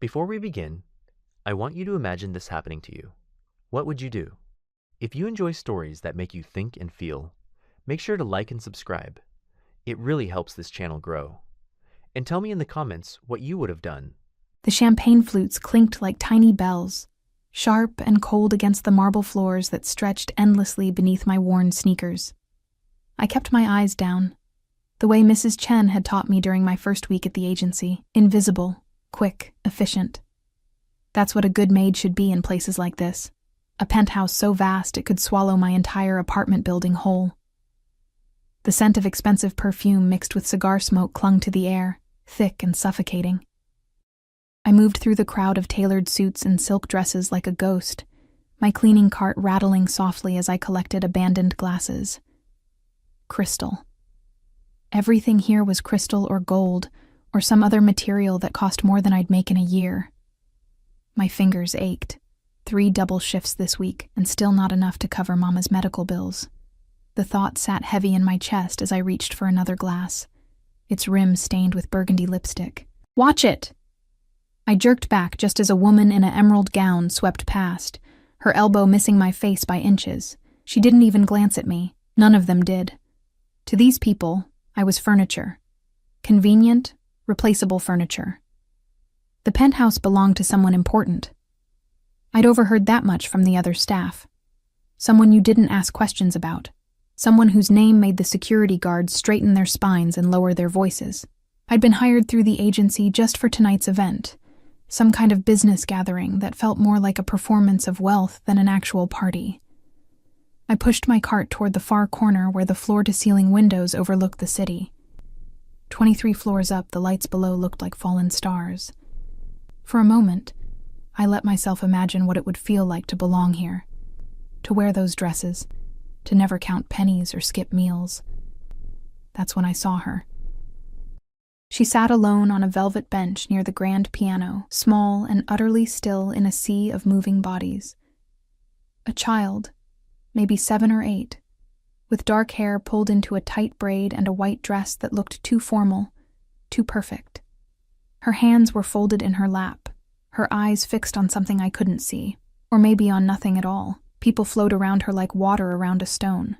Before we begin, I want you to imagine this happening to you. What would you do? If you enjoy stories that make you think and feel, make sure to like and subscribe. It really helps this channel grow. And tell me in the comments what you would have done. The champagne flutes clinked like tiny bells, sharp and cold against the marble floors that stretched endlessly beneath my worn sneakers. I kept my eyes down, the way Mrs. Chen had taught me during my first week at the agency. Invisible, quick, efficient. That's what a good maid should be in places like this. A penthouse so vast it could swallow my entire apartment building whole. The scent of expensive perfume mixed with cigar smoke clung to the air, thick and suffocating. I moved through the crowd of tailored suits and silk dresses like a ghost, my cleaning cart rattling softly as I collected abandoned glasses. Crystal. Everything here was crystal or gold, or some other material that cost more than I'd make in a year. My fingers ached. 3 double shifts this week, and still not enough to cover Mama's medical bills. The thought sat heavy in my chest as I reached for another glass, its rim stained with burgundy lipstick. "Watch it!" I jerked back just as a woman in an emerald gown swept past, her elbow missing my face by inches. She didn't even glance at me. None of them did. To these people, I was furniture. Convenient, replaceable furniture. The penthouse belonged to someone important. I'd overheard that much from the other staff. Someone you didn't ask questions about. Someone whose name made the security guards straighten their spines and lower their voices. I'd been hired through the agency just for tonight's event. Some kind of business gathering that felt more like a performance of wealth than an actual party. I pushed my cart toward the far corner where the floor-to-ceiling windows overlooked the city. 23 floors up, the lights below looked like fallen stars. For a moment, I let myself imagine what it would feel like to belong here, to wear those dresses, to never count pennies or skip meals. That's when I saw her. She sat alone on a velvet bench near the grand piano, small and utterly still in a sea of moving bodies. A child, maybe 7 or 8, with dark hair pulled into a tight braid and a white dress that looked too formal, too perfect. Her hands were folded in her lap, her eyes fixed on something I couldn't see, or maybe on nothing at all. People flowed around her like water around a stone.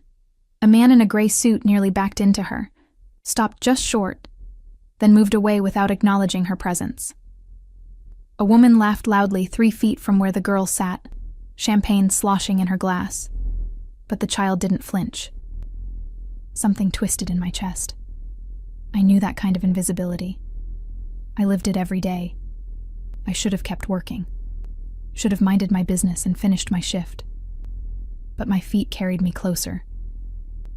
A man in a gray suit nearly backed into her, stopped just short, then moved away without acknowledging her presence. A woman laughed loudly 3 feet from where the girl sat, champagne sloshing in her glass. But the child didn't flinch. Something twisted in my chest. I knew that kind of invisibility. I lived it every day. I should have kept working. Should have minded my business and finished my shift. But my feet carried me closer,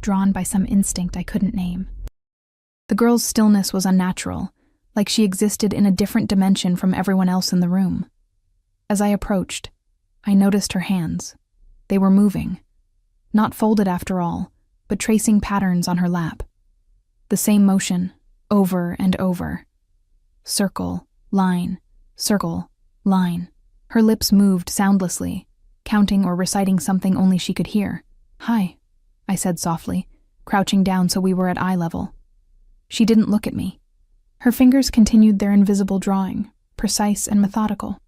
drawn by some instinct I couldn't name. The girl's stillness was unnatural, like she existed in a different dimension from everyone else in the room. As I approached, I noticed her hands. They were moving. Not folded after all, but tracing patterns on her lap. The same motion, over and over. Circle, line, circle, line. Her lips moved soundlessly, counting or reciting something only she could hear. "Hi," I said softly, crouching down so we were at eye level. She didn't look at me. Her fingers continued their invisible drawing, precise and methodical.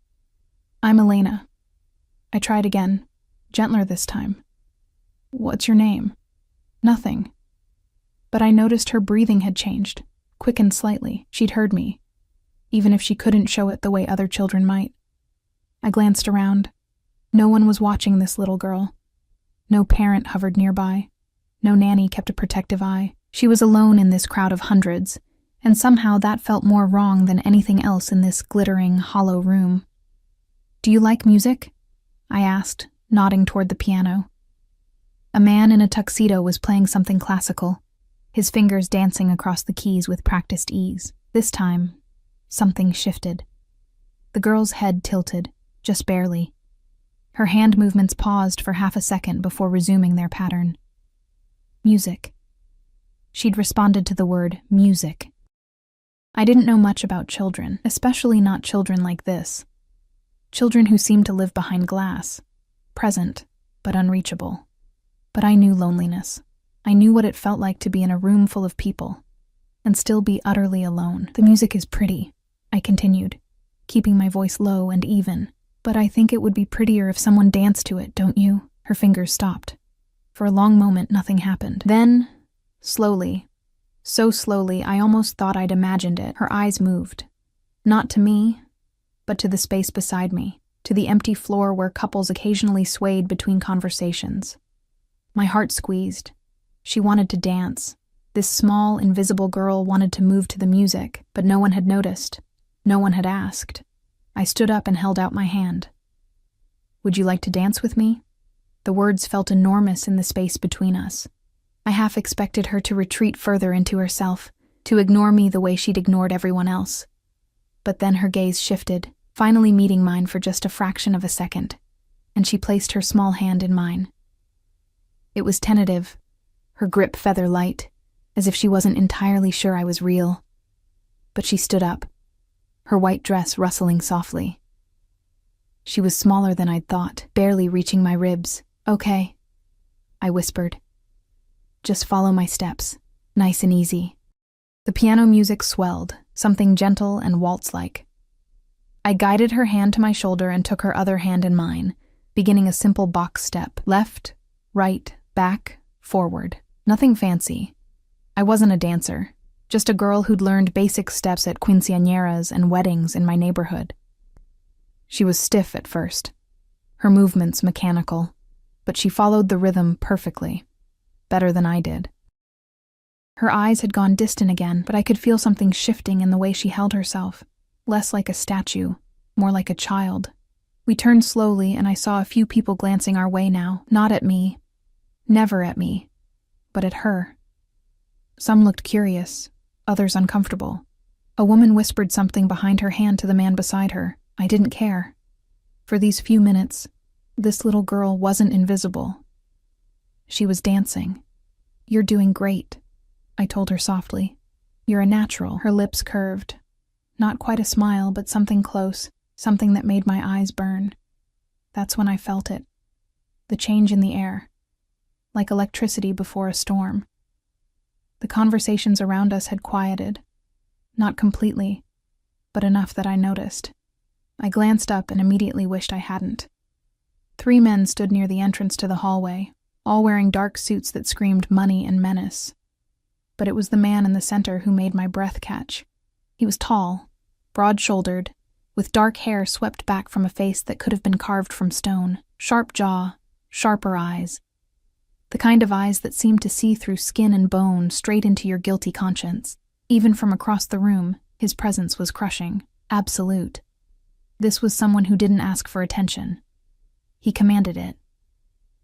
"I'm Elena." I tried again, gentler this time. "What's your name?" "Nothing." But I noticed her breathing had changed, quickened slightly. She'd heard me, even if she couldn't show it the way other children might. I glanced around. No one was watching this little girl. No parent hovered nearby. No nanny kept a protective eye. She was alone in this crowd of hundreds, and somehow that felt more wrong than anything else in this glittering, hollow room. "Do you like music?" I asked, nodding toward the piano. A man in a tuxedo was playing something classical, his fingers dancing across the keys with practiced ease. This time, something shifted. The girl's head tilted, just barely. Her hand movements paused for half a second before resuming their pattern. Music. She'd responded to the word music. I didn't know much about children, especially not children like this. Children who seemed to live behind glass, present, but unreachable. But I knew loneliness. I knew what it felt like to be in a room full of people, and still be utterly alone. "The music is pretty," I continued, keeping my voice low and even. "But I think it would be prettier if someone danced to it, don't you?" Her fingers stopped. For a long moment, nothing happened. Then, slowly, so slowly I almost thought I'd imagined it, her eyes moved. Not to me, but to the space beside me, to the empty floor where couples occasionally swayed between conversations. My heart squeezed. She wanted to dance. This small, invisible girl wanted to move to the music, but no one had noticed. No one had asked. I stood up and held out my hand. "Would you like to dance with me?" The words felt enormous in the space between us. I half expected her to retreat further into herself, to ignore me the way she'd ignored everyone else. But then her gaze shifted, finally meeting mine for just a fraction of a second, and she placed her small hand in mine. It was tentative, her grip feather light, as if she wasn't entirely sure I was real. But she stood up, her white dress rustling softly. She was smaller than I'd thought, barely reaching my ribs. "Okay," I whispered. "Just follow my steps, nice and easy." The piano music swelled, something gentle and waltz-like. I guided her hand to my shoulder and took her other hand in mine, beginning a simple box step, left, right, back, forward. Nothing fancy. I wasn't a dancer, just a girl who'd learned basic steps at quinceañeras and weddings in my neighborhood. She was stiff at first, her movements mechanical, but she followed the rhythm perfectly, better than I did. Her eyes had gone distant again, but I could feel something shifting in the way she held herself, less like a statue, more like a child. We turned slowly, and I saw a few people glancing our way now, not at me, never at me, but at her. Some looked curious, others uncomfortable. A woman whispered something behind her hand to the man beside her. I didn't care. For these few minutes, this little girl wasn't invisible. She was dancing. "You're doing great," I told her softly. "You're a natural." Her lips curved. Not quite a smile, but something close, something that made my eyes burn. That's when I felt it. The change in the air. Like electricity before a storm. The conversations around us had quieted. Not completely, but enough that I noticed. I glanced up and immediately wished I hadn't. 3 men stood near the entrance to the hallway, all wearing dark suits that screamed money and menace. But it was the man in the center who made my breath catch. He was tall, broad-shouldered, with dark hair swept back from a face that could have been carved from stone, sharp jaw, sharper eyes. The kind of eyes that seemed to see through skin and bone straight into your guilty conscience. Even from across the room, his presence was crushing, absolute. This was someone who didn't ask for attention. He commanded it.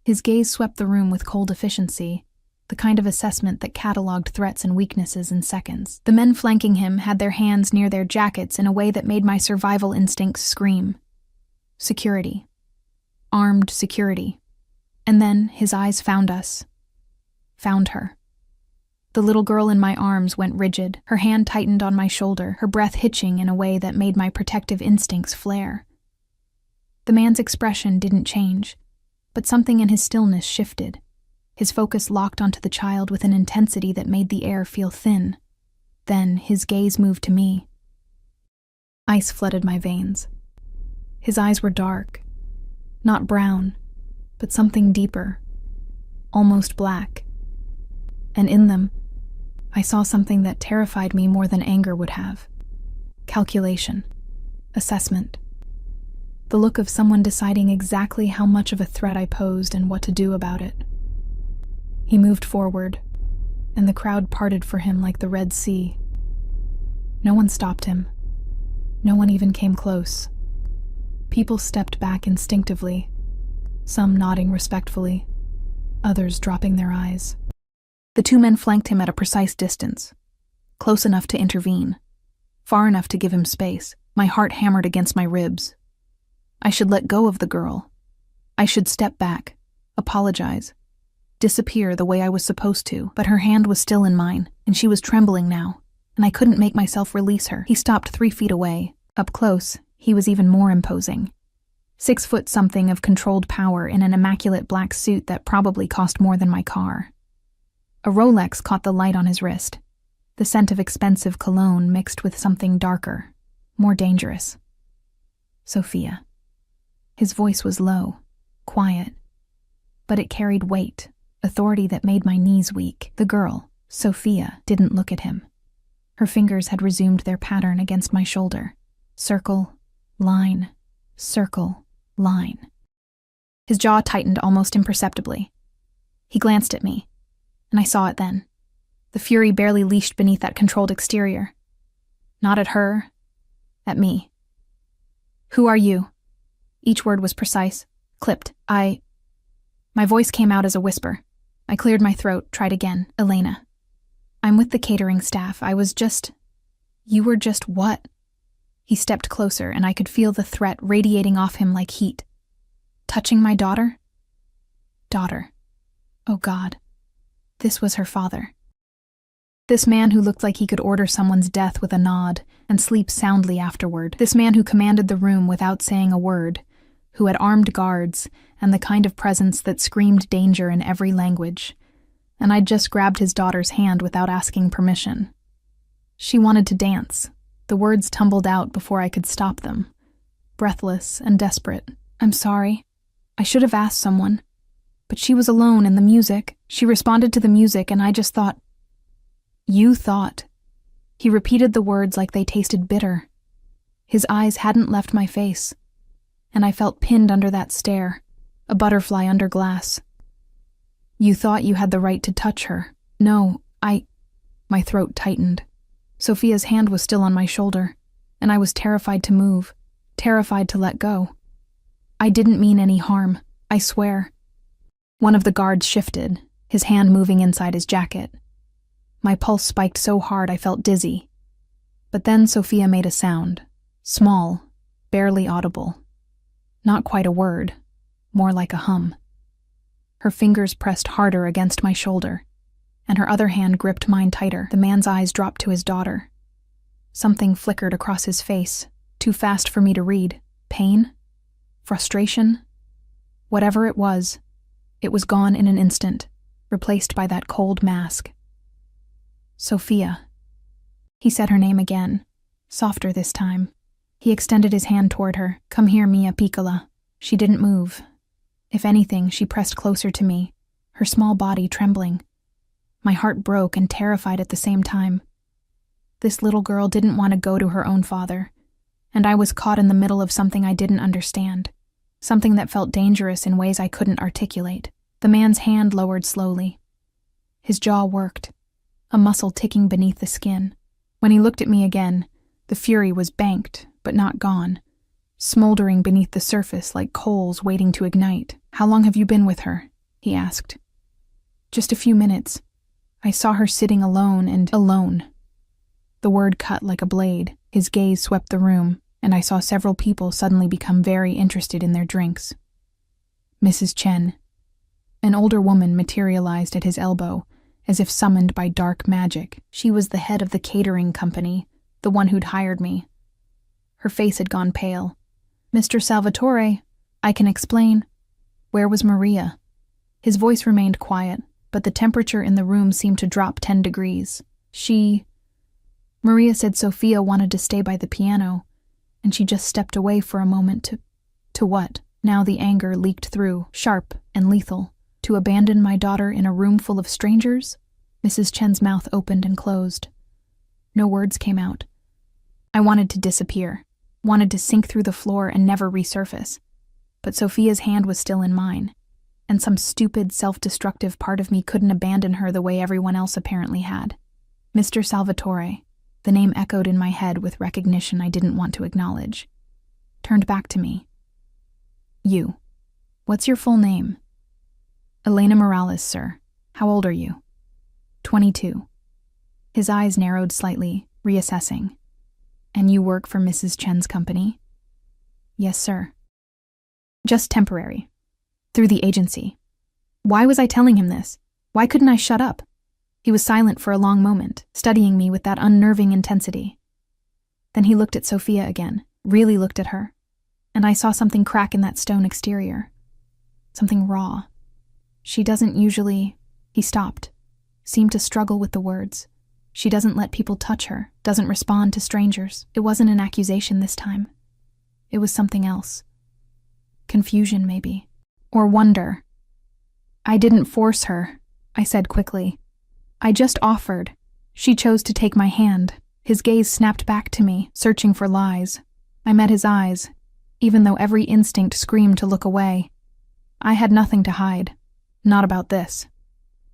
His gaze swept the room with cold efficiency, the kind of assessment that cataloged threats and weaknesses in seconds. The men flanking him had their hands near their jackets in a way that made my survival instincts scream. Security. Armed security. And then his eyes found us. Found her. The little girl in my arms went rigid, her hand tightened on my shoulder, her breath hitching in a way that made my protective instincts flare. The man's expression didn't change, but something in his stillness shifted. His focus locked onto the child with an intensity that made the air feel thin. Then his gaze moved to me. Ice flooded my veins. His eyes were dark, not brown, but something deeper, almost black. And in them, I saw something that terrified me more than anger would have. Calculation. Assessment. The look of someone deciding exactly how much of a threat I posed and what to do about it. He moved forward, and the crowd parted for him like the Red Sea. No one stopped him. No one even came close. People stepped back instinctively, some nodding respectfully, others dropping their eyes. The 2 men flanked him at a precise distance, close enough to intervene, far enough to give him space. My heart hammered against my ribs. I should let go of the girl. I should step back, apologize, disappear the way I was supposed to, but her hand was still in mine, and she was trembling now, and I couldn't make myself release her. He stopped 3 feet away. Up close, he was even more imposing. 6 foot something of controlled power in an immaculate black suit that probably cost more than my car. A Rolex caught the light on his wrist, the scent of expensive cologne mixed with something darker, more dangerous. Sophia. His voice was low, quiet, but it carried weight, authority that made my knees weak. The girl, Sophia, didn't look at him. Her fingers had resumed their pattern against my shoulder. Circle, line, circle, line. His jaw tightened almost imperceptibly. He glanced at me, and I saw it then. The fury barely leashed beneath that controlled exterior. Not at her, at me. "Who are you?" Each word was precise, clipped. My voice came out as a whisper. I cleared my throat, tried again. "Elena. I'm with the catering staff. You were just what?" He stepped closer, and I could feel the threat radiating off him like heat. "Touching my daughter?" Daughter. Oh God. This was her father. This man who looked like he could order someone's death with a nod and sleep soundly afterward. This man who commanded the room without saying a word, who had armed guards and the kind of presence that screamed danger in every language. And I'd just grabbed his daughter's hand without asking permission. She wanted to dance. The words tumbled out before I could stop them. Breathless and desperate. "I'm sorry. I should have asked someone. But she was alone and the music. She responded to the music and I just thought..." "You thought." He repeated the words like they tasted bitter. His eyes hadn't left my face, and I felt pinned under that stare, a butterfly under glass. "You thought you had the right to touch her." "No, My throat tightened. Sophia's hand was still on my shoulder, and I was terrified to move, terrified to let go. "I didn't mean any harm, I swear." One of the guards shifted, his hand moving inside his jacket. My pulse spiked so hard I felt dizzy. But then Sophia made a sound, small, barely audible. Not quite a word, more like a hum. Her fingers pressed harder against my shoulder, and her other hand gripped mine tighter. The man's eyes dropped to his daughter. Something flickered across his face, too fast for me to read. Pain? Frustration? Whatever it was gone in an instant, replaced by that cold mask. "Sophia." He said her name again, softer this time. He extended his hand toward her. "Come here, mia piccola." She didn't move. If anything, she pressed closer to me, her small body trembling. My heart broke and terrified at the same time. This little girl didn't want to go to her own father, and I was caught in the middle of something I didn't understand, something that felt dangerous in ways I couldn't articulate. The man's hand lowered slowly. His jaw worked, a muscle ticking beneath the skin. When he looked at me again, the fury was banked, but not gone, smoldering beneath the surface like coals waiting to ignite. "How long have you been with her?" he asked. "Just a few minutes. I saw her sitting alone and..." "Alone." The word cut like a blade. His gaze swept the room, and I saw several people suddenly become very interested in their drinks. Mrs. Chen. An older woman materialized at his elbow, as if summoned by dark magic. She was the head of the catering company, the one who'd hired me. Her face had gone pale. "Mr. Salvatore, I can explain." Where was Maria? His voice remained quiet, but the temperature in the room seemed to drop 10 degrees. Maria said Sophia wanted to stay by the piano, and she just stepped away for a moment to what? Now the anger leaked through, sharp and lethal. To abandon my daughter in a room full of strangers? Mrs. Chen's mouth opened and closed. No words came out. I wanted to disappear, wanted to sink through the floor and never resurface. But Sophia's hand was still in mine, and some stupid, self-destructive part of me couldn't abandon her the way everyone else apparently had. Mr. Salvatore, the name echoed in my head with recognition I didn't want to acknowledge, turned back to me. "You. What's your full name?" "Elena Morales, sir. How old are you?" 22. His eyes narrowed slightly, reassessing. "And you work for Mrs. Chen's company?" "Yes, sir." "Just temporary. Through the agency." Why was I telling him this? Why couldn't I shut up? He was silent for a long moment, studying me with that unnerving intensity. Then he looked at Sophia again, really looked at her, and I saw something crack in that stone exterior. Something raw. She doesn't usually... He stopped, seemed to struggle with the words. She doesn't let people touch her, doesn't respond to strangers. It wasn't an accusation this time. It was something else. Confusion, maybe. Or wonder. I didn't force her, I said quickly. I just offered. She chose to take my hand. His gaze snapped back to me, searching for lies. I met his eyes, even though every instinct screamed to look away. I had nothing to hide. Not about this.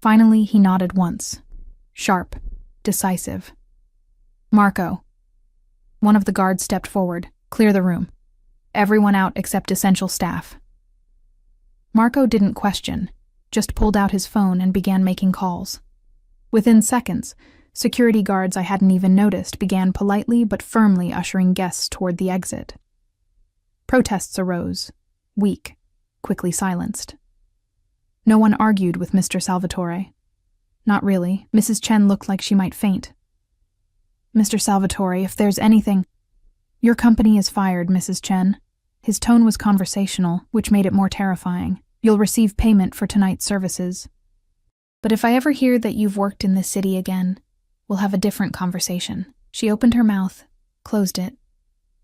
Finally, he nodded once. Sharp. Decisive. Marco. One of the guards stepped forward. Clear the room. Everyone out except essential staff. Marco didn't question, just pulled out his phone and began making calls. Within seconds, security guards I hadn't even noticed began politely but firmly ushering guests toward the exit. Protests arose, weak, quickly silenced. No one argued with Mr. Salvatore. Not really. Mrs. Chen looked like she might faint. Mr. Salvatore, if there's anything— Your company is fired, Mrs. Chen. His tone was conversational, which made it more terrifying. You'll receive payment for tonight's services. But if I ever hear that you've worked in this city again, we'll have a different conversation. She opened her mouth, closed it,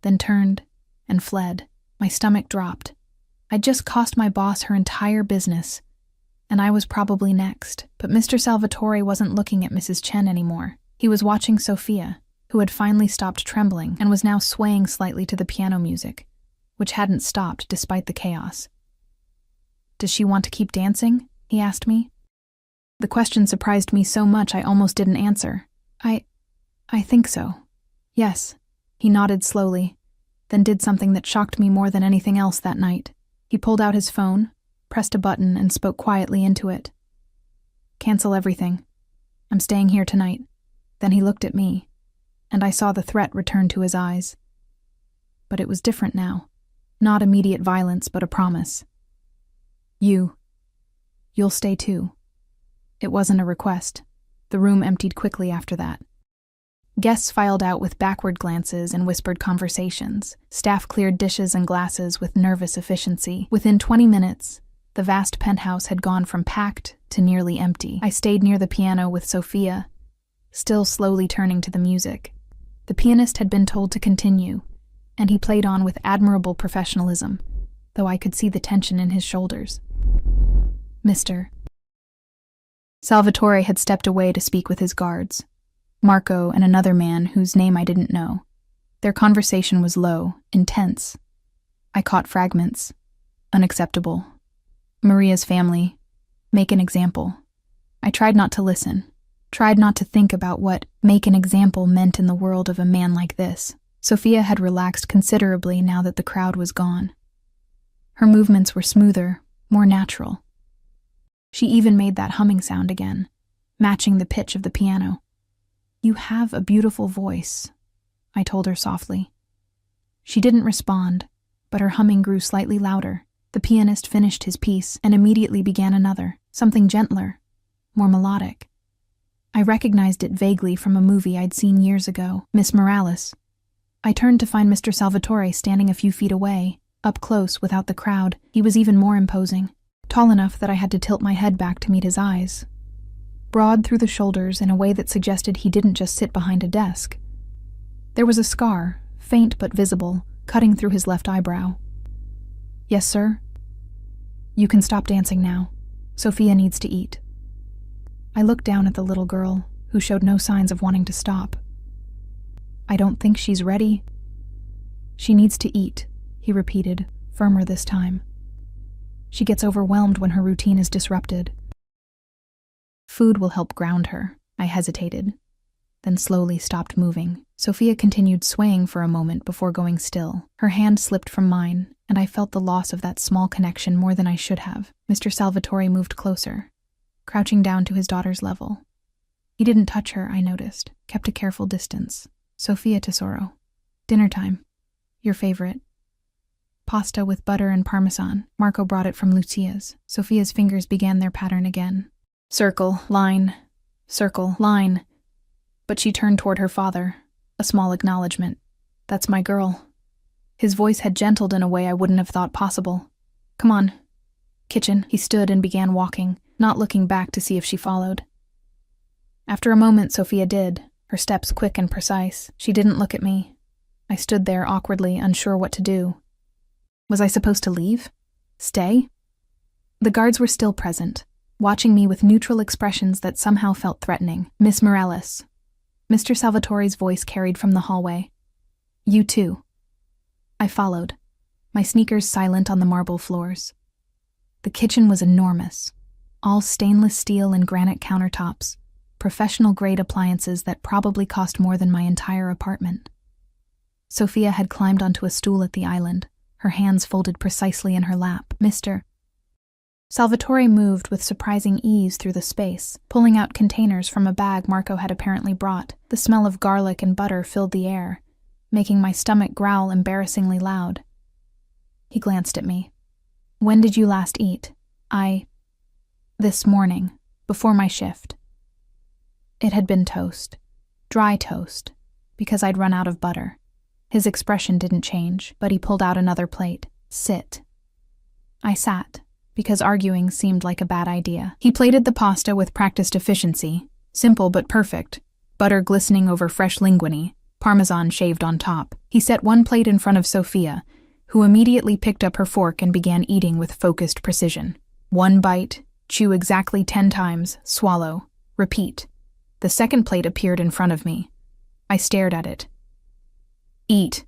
then turned and fled. My stomach dropped. I'd just cost my boss her entire business, and I was probably next. But Mr. Salvatore wasn't looking at Mrs. Chen anymore. He was watching Sophia, who had finally stopped trembling and was now swaying slightly to the piano music, which hadn't stopped despite the chaos. Does she want to keep dancing? He asked me. The question surprised me so much I almost didn't answer. I think so. Yes. He nodded slowly, then did something that shocked me more than anything else that night. He pulled out his phone, pressed a button, and spoke quietly into it. Cancel everything. I'm staying here tonight. Then he looked at me, and I saw the threat return to his eyes. But it was different now. Not immediate violence, but a promise. You'll stay too. It wasn't a request. The room emptied quickly after that. Guests filed out with backward glances and whispered conversations. Staff cleared dishes and glasses with nervous efficiency. Within 20 minutes, the vast penthouse had gone from packed to nearly empty. I stayed near the piano with Sophia, still slowly turning to the music. The pianist had been told to continue, and he played on with admirable professionalism, though I could see the tension in his shoulders. Mr. Salvatore had stepped away to speak with his guards, Marco and another man whose name I didn't know. Their conversation was low, intense. I caught fragments. Unacceptable. Maria's family. Make an example. I tried not to listen. Tried not to think about what make an example meant in the world of a man like this. Sophia had relaxed considerably now that the crowd was gone. Her movements were smoother, more natural. She even made that humming sound again, matching the pitch of the piano. You have a beautiful voice, I told her softly. She didn't respond, but her humming grew slightly louder. The pianist finished his piece and immediately began another, something gentler, more melodic. I recognized it vaguely from a movie I'd seen years ago, Miss Morales. I turned to find Mr. Salvatore standing a few feet away, up close without the crowd. He was even more imposing, tall enough that I had to tilt my head back to meet his eyes. Broad through the shoulders in a way that suggested he didn't just sit behind a desk. There was a scar, faint but visible, cutting through his left eyebrow. Yes, sir? You can stop dancing now. Sophia needs to eat. I looked down at the little girl, who showed no signs of wanting to stop. I don't think she's ready. She needs to eat, he repeated, firmer this time. She gets overwhelmed when her routine is disrupted. Food will help ground her. I hesitated, then slowly stopped moving. Sophia continued swaying for a moment before going still. Her hand slipped from mine, and I felt the loss of that small connection more than I should have. Mr. Salvatore moved closer, crouching down to his daughter's level. He didn't touch her, I noticed, kept a careful distance. Sophia Tesoro. Dinner time. Your favorite. Pasta with butter and parmesan. Marco brought it from Lucia's. Sophia's fingers began their pattern again. Circle, line, circle, line. But she turned toward her father, a small acknowledgement. That's my girl. His voice had gentled in a way I wouldn't have thought possible. Come on. Kitchen. He stood and began walking, not looking back to see if she followed. After a moment, Sophia did, her steps quick and precise. She didn't look at me. I stood there awkwardly, unsure what to do. Was I supposed to leave? Stay? The guards were still present, watching me with neutral expressions that somehow felt threatening. Miss Morales. Mr. Salvatore's voice carried from the hallway. You too. I followed, my sneakers silent on the marble floors. The kitchen was enormous, all stainless steel and granite countertops, professional-grade appliances that probably cost more than my entire apartment. Sophia had climbed onto a stool at the island, her hands folded precisely in her lap. Mr. Salvatore moved with surprising ease through the space, pulling out containers from a bag Marco had apparently brought. The smell of garlic and butter filled the air, making my stomach growl embarrassingly loud. He glanced at me. When did you last eat? This morning, before my shift. It had been toast. Dry toast, because I'd run out of butter. His expression didn't change, but he pulled out another plate. Sit. I sat, because arguing seemed like a bad idea. He plated the pasta with practiced efficiency, simple but perfect, butter glistening over fresh linguine, parmesan shaved on top. He set one plate in front of Sophia, who immediately picked up her fork and began eating with focused precision. One bite, chew exactly 10 times, swallow, repeat. The second plate appeared in front of me. I stared at it. Eat,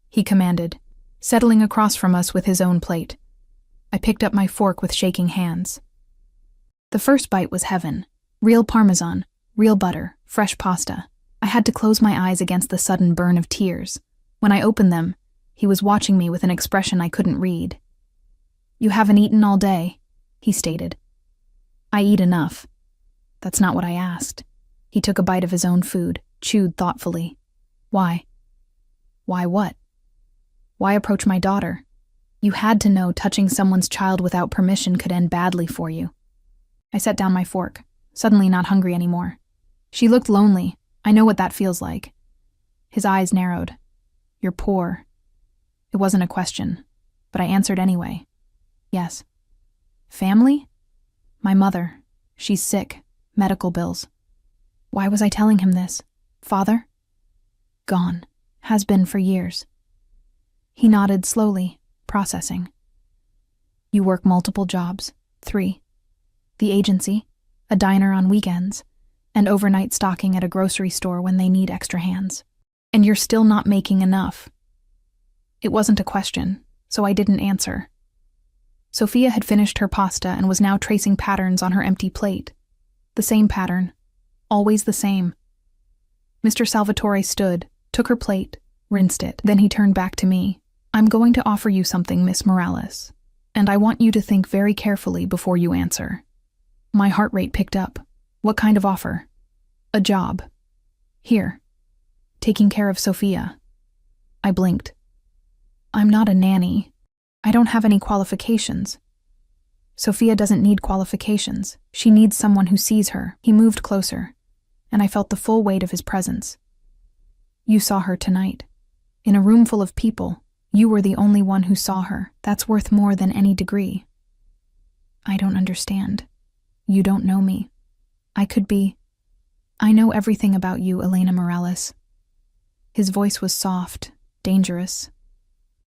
he commanded, settling across from us with his own plate. I picked up my fork with shaking hands. The first bite was heaven. Real parmesan, real butter, fresh pasta. I had to close my eyes against the sudden burn of tears. When I opened them, he was watching me with an expression I couldn't read. You haven't eaten all day, he stated. I eat enough. That's not what I asked. He took a bite of his own food, chewed thoughtfully. Why? Why what? Why approach my daughter? You had to know touching someone's child without permission could end badly for you. I set down my fork, suddenly not hungry anymore. She looked lonely. I know what that feels like. His eyes narrowed. You're poor. It wasn't a question, but I answered anyway. Yes. Family? My mother. She's sick. Medical bills. Why was I telling him this? Father? Gone. Has been for years. He nodded slowly, processing. You work multiple jobs. 3. The agency, a diner on weekends, and overnight stocking at a grocery store when they need extra hands. And you're still not making enough. It wasn't a question, so I didn't answer. Sophia had finished her pasta and was now tracing patterns on her empty plate. The same pattern. Always the same. Mr. Salvatore stood, took her plate, rinsed it. Then he turned back to me. I'm going to offer you something, Miss Morales, and I want you to think very carefully before you answer. My heart rate picked up. What kind of offer? A job. Here. Taking care of Sophia. I blinked. I'm not a nanny. I don't have any qualifications. Sophia doesn't need qualifications. She needs someone who sees her. He moved closer, and I felt the full weight of his presence. You saw her tonight. In a room full of people, you were the only one who saw her. That's worth more than any degree. I don't understand. You don't know me. I know everything about you, Elena Morales. His voice was soft, dangerous.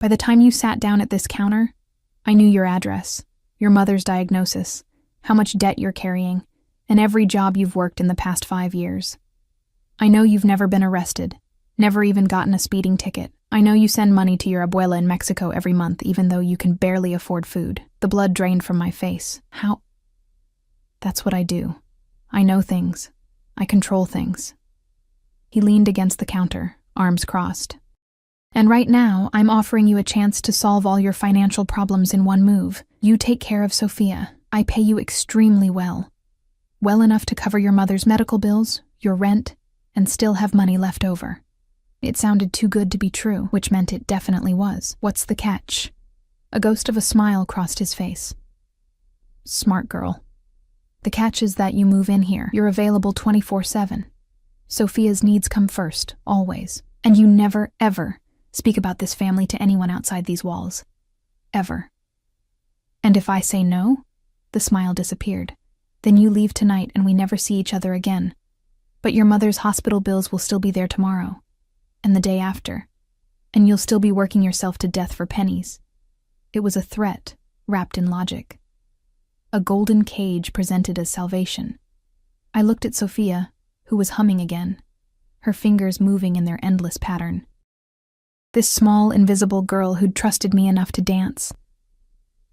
By the time you sat down at this counter, I knew your address, your mother's diagnosis, how much debt you're carrying, and every job you've worked in the past 5 years. I know you've never been arrested, never even gotten a speeding ticket. I know you send money to your abuela in Mexico every month, even though you can barely afford food. The blood drained from my face. How? That's what I do. I know things. I control things. He leaned against the counter, arms crossed. And right now, I'm offering you a chance to solve all your financial problems in one move. You take care of Sophia. I pay you extremely well. Well enough to cover your mother's medical bills, your rent, and still have money left over. It sounded too good to be true, which meant it definitely was. What's the catch? A ghost of a smile crossed his face. Smart girl. The catch is that you move in here. You're available 24/7. Sophia's needs come first, always. And you never, ever speak about this family to anyone outside these walls. Ever. And if I say no, the smile disappeared. Then you leave tonight and we never see each other again. But your mother's hospital bills will still be there tomorrow. And the day after. And you'll still be working yourself to death for pennies. It was a threat, wrapped in logic. A golden cage presented as salvation. I looked at Sophia, who was humming again, her fingers moving in their endless pattern. This small, invisible girl who'd trusted me enough to dance.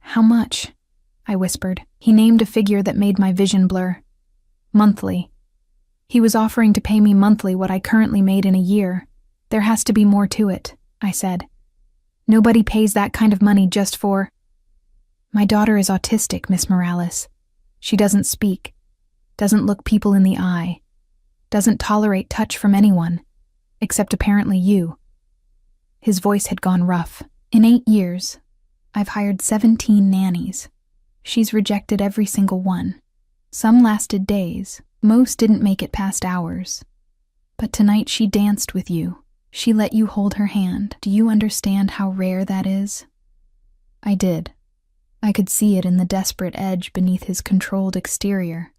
"How much?" I whispered. He named a figure that made my vision blur. Monthly. He was offering to pay me monthly what I currently made in a year. "There has to be more to it," I said. "Nobody pays that kind of money just for—" "My daughter is autistic, Miss Morales. She doesn't speak, doesn't look people in the eye, doesn't tolerate touch from anyone, except apparently you." His voice had gone rough. "In 8 years, I've hired 17 nannies. She's rejected every single one. Some lasted days, most didn't make it past hours. But tonight she danced with you. She let you hold her hand. Do you understand how rare that is?" I did. I could see it in the desperate edge beneath his controlled exterior.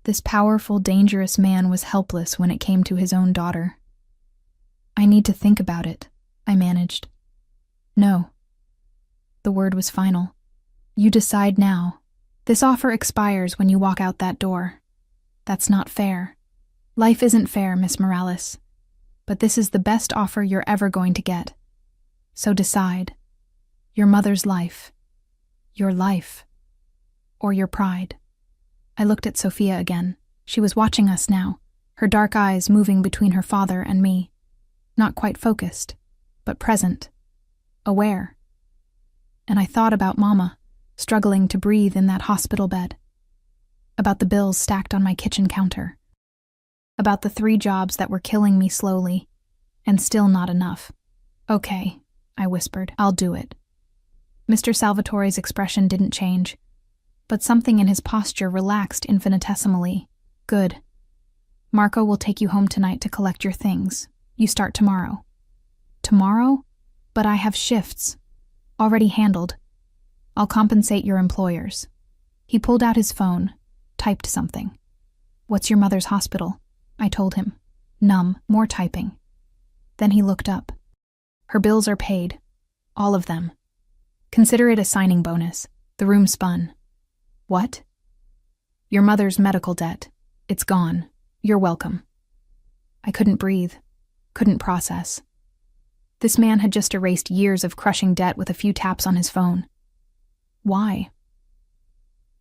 This powerful, dangerous man was helpless when it came to his own daughter. "I need to think about it," I managed. "No." The word was final. "You decide now. This offer expires when you walk out that door. That's not fair. Life isn't fair, Miss Morales. But this is the best offer you're ever going to get. So decide. Your mother's life. Your life. Or your pride." I looked at Sophia again. She was watching us now, her dark eyes moving between her father and me. Not quite focused, but present. Aware. And I thought about Mama, struggling to breathe in that hospital bed. About the bills stacked on my kitchen counter. About the 3 jobs that were killing me slowly, and still not enough. "Okay," I whispered, "I'll do it." Mr. Salvatore's expression didn't change, but something in his posture relaxed infinitesimally. "Good. Marco will take you home tonight to collect your things. You start tomorrow." "Tomorrow? But I have shifts. Already handled. I'll compensate your employers." He pulled out his phone, typed something. "What's your mother's hospital?" I told him. Numb, more typing. Then he looked up. "Her bills are paid. All of them. Consider it a signing bonus." The room spun. "What?" "Your mother's medical debt. It's gone. You're welcome." I couldn't breathe. Couldn't process. This man had just erased years of crushing debt with a few taps on his phone. Why?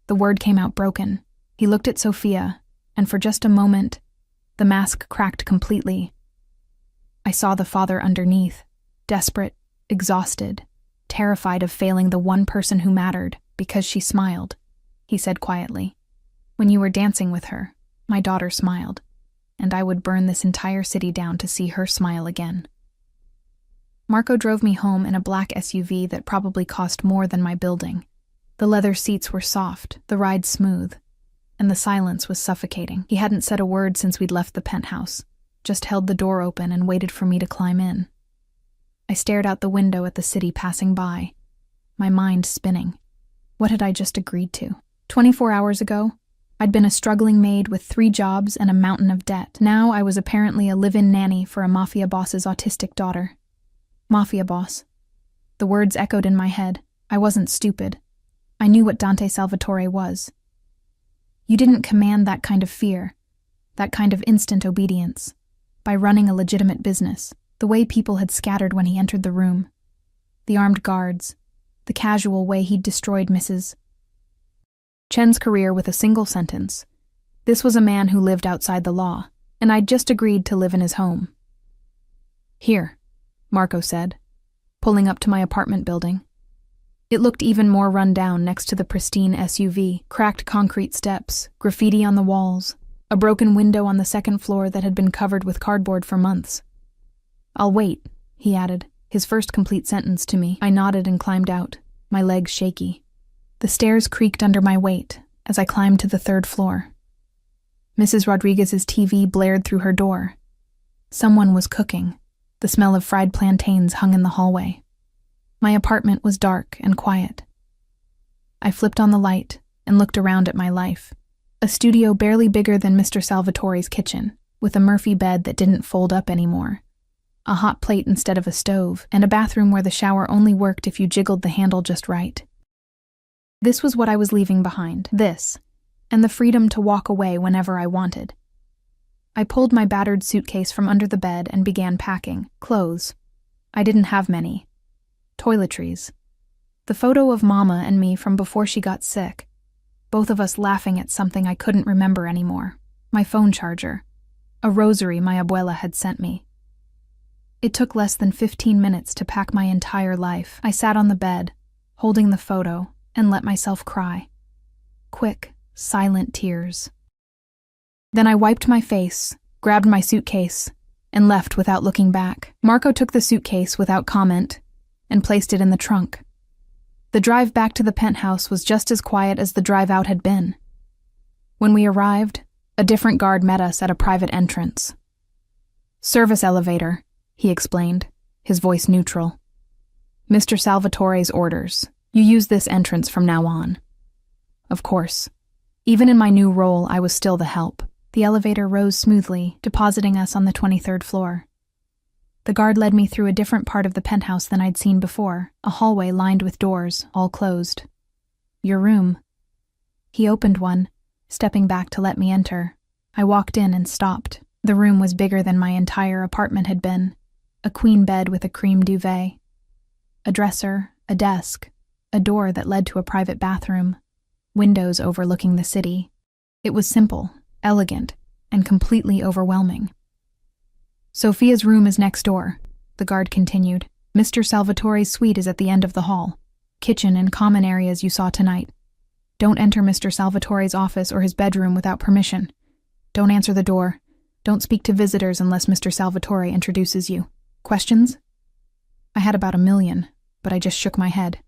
The word came out broken. He looked at Sophia, and for just a moment, the mask cracked completely. I saw the father underneath, desperate, exhausted, terrified of failing the one person who mattered because she smiled. He said quietly, "When you were dancing with her, my daughter smiled, and I would burn this entire city down to see her smile again." Marco drove me home in a black SUV that probably cost more than my building. The leather seats were soft, the ride smooth, and the silence was suffocating. He hadn't said a word since we'd left the penthouse, just held the door open and waited for me to climb in. I stared out the window at the city passing by, my mind spinning. What had I just agreed to? 24 hours ago, I'd been a struggling maid with 3 jobs and a mountain of debt. Now I was apparently a live-in nanny for a mafia boss's autistic daughter. Mafia boss. The words echoed in my head. I wasn't stupid. I knew what Dante Salvatore was. You didn't command that kind of fear, that kind of instant obedience, by running a legitimate business, the way people had scattered when he entered the room. The armed guards, the casual way he'd destroyed Mrs. Chen's career with a single sentence. This was a man who lived outside the law, and I'd just agreed to live in his home. "Here," Marco said, pulling up to my apartment building. It looked even more run down next to the pristine SUV, cracked concrete steps, graffiti on the walls, a broken window on the second floor that had been covered with cardboard for months. "I'll wait," he added, his first complete sentence to me. I nodded and climbed out, my legs shaky. The stairs creaked under my weight as I climbed to the 3rd floor. Mrs. Rodriguez's TV blared through her door. Someone was cooking. The smell of fried plantains hung in the hallway. My apartment was dark and quiet. I flipped on the light and looked around at my life. A studio barely bigger than Mr. Salvatore's kitchen, with a Murphy bed that didn't fold up anymore. a hot plate instead of a stove, and a bathroom where the shower only worked if you jiggled the handle just right. This was what I was leaving behind. This, and the freedom to walk away whenever I wanted. I pulled my battered suitcase from under the bed and began packing. Clothes. I didn't have many. Toiletries. The photo of Mama and me from before she got sick. Both of us laughing at something I couldn't remember anymore. My phone charger. A rosary my abuela had sent me. It took less than 15 minutes to pack my entire life. I sat on the bed, holding the photo, and let myself cry. Quick, silent tears. Then I wiped my face, grabbed my suitcase, and left without looking back. Marco took the suitcase without comment and placed it in the trunk. The drive back to the penthouse was just as quiet as the drive out had been. When we arrived, a different guard met us at a private entrance. "Service elevator," he explained, his voice neutral. "Mr. Salvatore's orders. You use this entrance from now on." Of course. Even in my new role, I was still the help. The elevator rose smoothly, depositing us on the 23rd floor. The guard led me through a different part of the penthouse than I'd seen before, a hallway lined with doors, all closed. "Your room." He opened one, stepping back to let me enter. I walked in and stopped. The room was bigger than my entire apartment had been. A queen bed with a cream duvet. A dresser, a desk, a door that led to a private bathroom, windows overlooking the city. It was simple, elegant, and completely overwhelming. "Sophia's room is next door," the guard continued. "Mr. Salvatore's suite is at the end of the hall. Kitchen and common areas you saw tonight. Don't enter Mr. Salvatore's office or his bedroom without permission. Don't answer the door. Don't speak to visitors unless Mr. Salvatore introduces you. Questions?" I had about 1,000,000, but I just shook my head.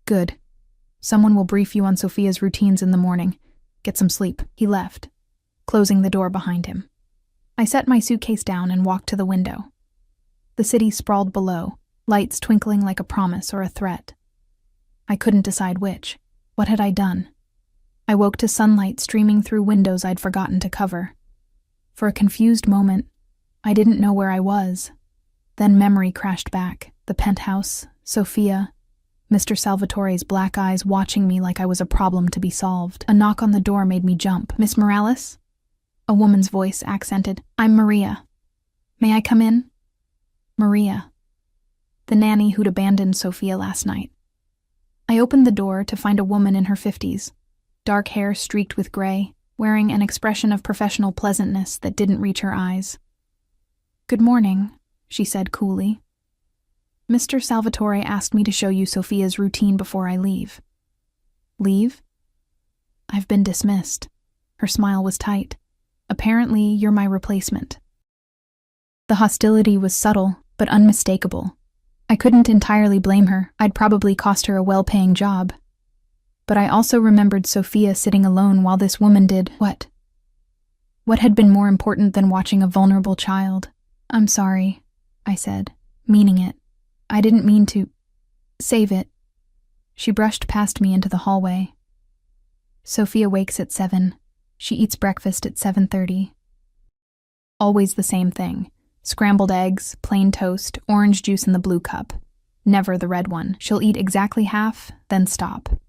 "Good. Someone will brief you on Sophia's routines in the morning. Get some sleep." He left, closing the door behind him. I set my suitcase down and walked to the window. The city sprawled below, lights twinkling like a promise or a threat. I couldn't decide which. What had I done? I woke to sunlight streaming through windows I'd forgotten to cover. For a confused moment, I didn't know where I was. Then memory crashed back. The penthouse, Sophia, Mr. Salvatore's black eyes watching me like I was a problem to be solved. A knock on the door made me jump. "Miss Morales?" A woman's voice accented. "I'm Maria. May I come in?" Maria. The nanny who'd abandoned Sophia last night. I opened the door to find a woman in her 50s, dark hair streaked with gray, wearing an expression of professional pleasantness that didn't reach her eyes. "Good morning," she said coolly. "Mr. Salvatore asked me to show you Sophia's routine before I leave." "Leave?" "I've been dismissed." Her smile was tight. "Apparently, you're my replacement." The hostility was subtle, but unmistakable. I couldn't entirely blame her. I'd probably cost her a well-paying job. But I also remembered Sophia sitting alone while this woman did what? What had been more important than watching a vulnerable child? "I'm sorry," I said, meaning it. "I didn't mean to save it." She brushed past me into the hallway. "Sophia wakes at 7. She eats breakfast at 7:30. Always the same thing. Scrambled eggs, plain toast, orange juice in the blue cup. Never the red one. She'll eat exactly half, then stop.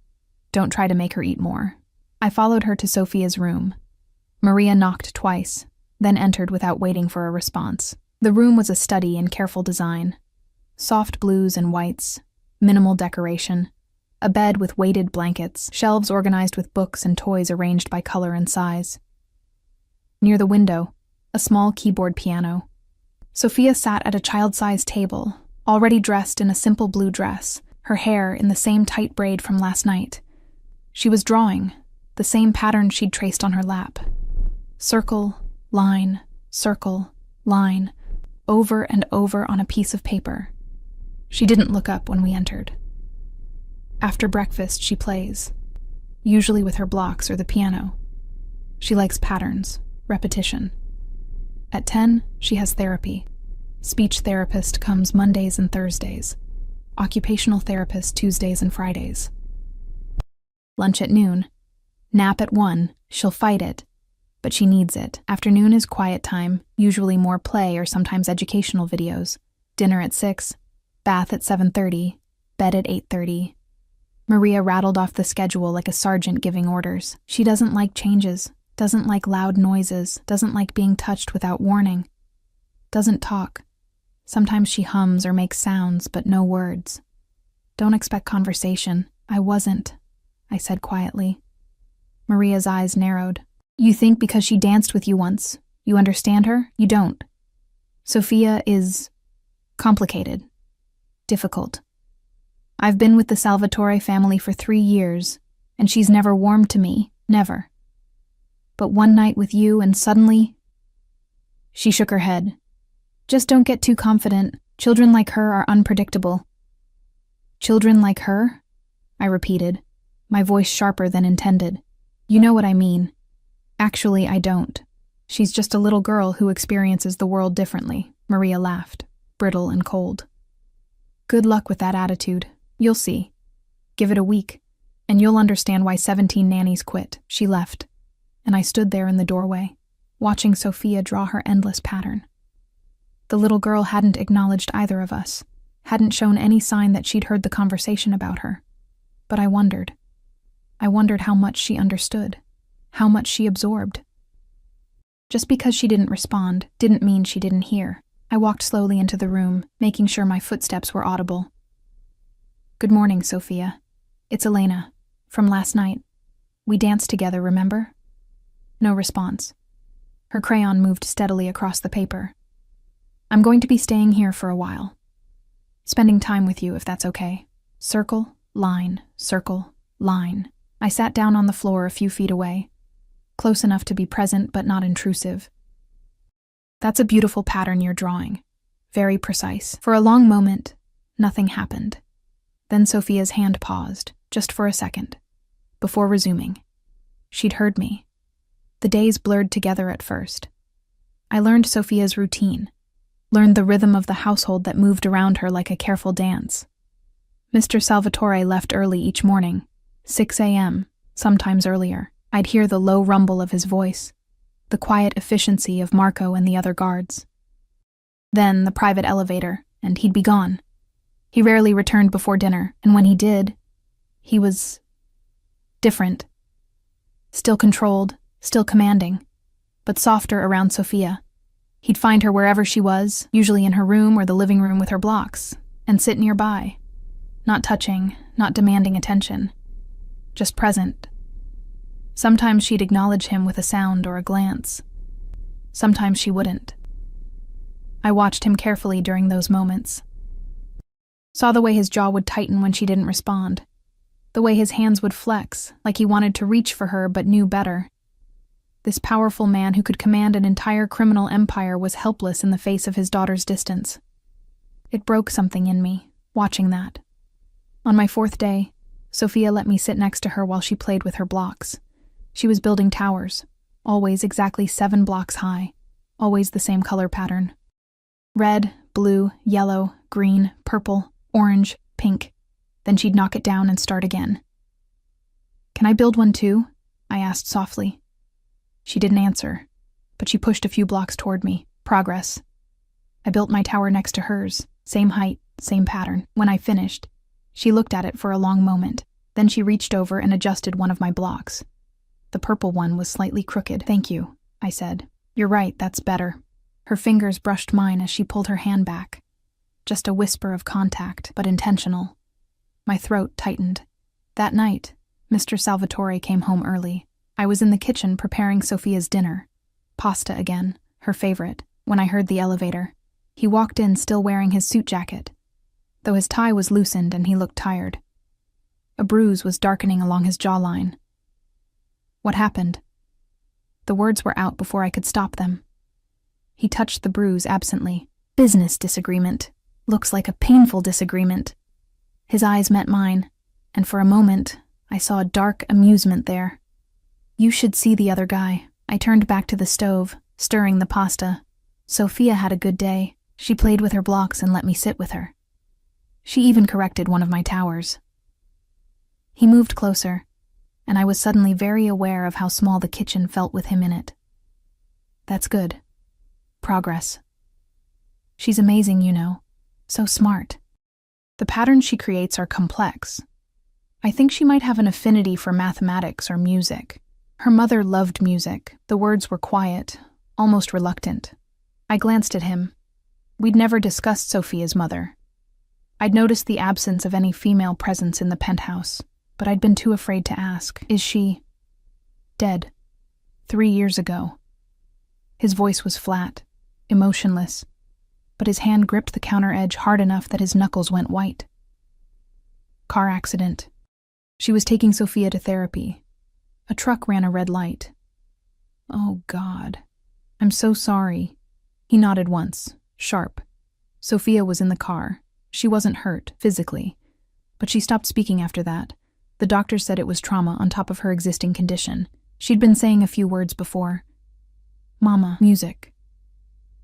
Don't try to make her eat more." I followed her to Sophia's room. Maria knocked twice, then entered without waiting for a response. The room was a study in careful design. Soft blues and whites, minimal decoration, a bed with weighted blankets, shelves organized with books and toys arranged by color and size. Near the window, a small keyboard piano. Sophia sat at a child-sized table, already dressed in a simple blue dress, her hair in the same tight braid from last night. She was drawing, the same pattern she'd traced on her lap. Circle, line, over and over on a piece of paper. She didn't look up when we entered. After breakfast, she plays, usually with her blocks or the piano. She likes patterns, repetition. At 10, she has therapy. Speech therapist comes Mondays and Thursdays. Occupational therapist Tuesdays and Fridays. Lunch at noon. Nap at 1, she'll fight it. But she needs it. Afternoon is quiet time, usually more play or sometimes educational videos. Dinner at 6, bath at 7:30, bed at 8:30. Maria rattled off the schedule like a sergeant giving orders. She doesn't like changes, doesn't like loud noises, doesn't like being touched without warning. Doesn't talk. Sometimes she hums or makes sounds, but no words. Don't expect conversation. I wasn't, I said quietly. Maria's eyes narrowed. You think because she danced with you once, you understand her? You don't. Sophia is complicated, difficult. I've been with the Salvatore family for 3 years, and she's never warmed to me, never. But one night with you and suddenly... She shook her head. Just don't get too confident. Children like her are unpredictable. Children like her? I repeated, my voice sharper than intended. You know what I mean. Actually, I don't. She's just a little girl who experiences the world differently, Maria laughed, brittle and cold. Good luck with that attitude. You'll see. Give it a week, and you'll understand why 17 nannies quit. She left, and I stood there in the doorway, watching Sophia draw her endless pattern. The little girl hadn't acknowledged either of us, hadn't shown any sign that she'd heard the conversation about her. But I wondered. I wondered how much she understood, how much she absorbed. Just because she didn't respond didn't mean she didn't hear. I walked slowly into the room, making sure my footsteps were audible. Good morning, Sophia. It's Elena, from last night. We danced together, remember? No response. Her crayon moved steadily across the paper. I'm going to be staying here for a while. Spending time with you, if that's okay. Circle, line, circle, line. I sat down on the floor a few feet away, close enough to be present but not intrusive. That's a beautiful pattern you're drawing. Very precise. For a long moment, nothing happened. Then Sophia's hand paused, just for a second, before resuming. She'd heard me. The days blurred together at first. I learned Sophia's routine, learned the rhythm of the household that moved around her like a careful dance. Mr. Salvatore left early each morning, 6 a.m., sometimes earlier. I'd hear the low rumble of his voice, the quiet efficiency of Marco and the other guards. Then the private elevator, and he'd be gone. He rarely returned before dinner, and when he did, he was different. Still controlled, still commanding, but softer around Sophia. He'd find her wherever she was, usually in her room or the living room with her blocks, and sit nearby, not touching, not demanding attention, just present. Sometimes she'd acknowledge him with a sound or a glance. Sometimes she wouldn't. I watched him carefully during those moments. Saw the way his jaw would tighten when she didn't respond. The way his hands would flex, like he wanted to reach for her but knew better. This powerful man who could command an entire criminal empire was helpless in the face of his daughter's distance. It broke something in me, watching that. On my 4th day, Sophia let me sit next to her while she played with her blocks. She was building towers, always exactly 7 blocks high, always the same color pattern. Red, blue, yellow, green, purple, orange, pink. Then she'd knock it down and start again. Can I build one too? I asked softly. She didn't answer, but she pushed a few blocks toward me. Progress. I built my tower next to hers, same height, same pattern. When I finished, she looked at it for a long moment. Then she reached over and adjusted one of my blocks. The purple one was slightly crooked. Thank you, I said. You're right, that's better. Her fingers brushed mine as she pulled her hand back. Just a whisper of contact, but intentional. My throat tightened. That night, Mr. Salvatore came home early. I was in the kitchen preparing Sophia's dinner. Pasta again, her favorite, when I heard the elevator. He walked in still wearing his suit jacket, though his tie was loosened and he looked tired. A bruise was darkening along his jawline. What happened? The words were out before I could stop them. He touched the bruise absently. Business disagreement. Looks like a painful disagreement. His eyes met mine, and for a moment, I saw a dark amusement there. You should see the other guy. I turned back to the stove, stirring the pasta. Sophia had a good day. She played with her blocks and let me sit with her. She even corrected one of my towers. He moved closer, and I was suddenly very aware of how small the kitchen felt with him in it. That's good. Progress. She's amazing, you know. So smart. The patterns she creates are complex. I think she might have an affinity for mathematics or music. Her mother loved music. The words were quiet, almost reluctant. I glanced at him. We'd never discussed Sophia's mother. I'd noticed the absence of any female presence in the penthouse, but I'd been too afraid to ask. Is she dead? 3 years ago. His voice was flat, emotionless, but his hand gripped the counter edge hard enough that his knuckles went white. Car accident. She was taking Sophia to therapy. A truck ran a red light. Oh, God. I'm so sorry. He nodded once, sharp. Sophia was in the car. She wasn't hurt, physically, but she stopped speaking after that. The doctor said it was trauma on top of her existing condition. She'd been saying a few words before. Mama, music.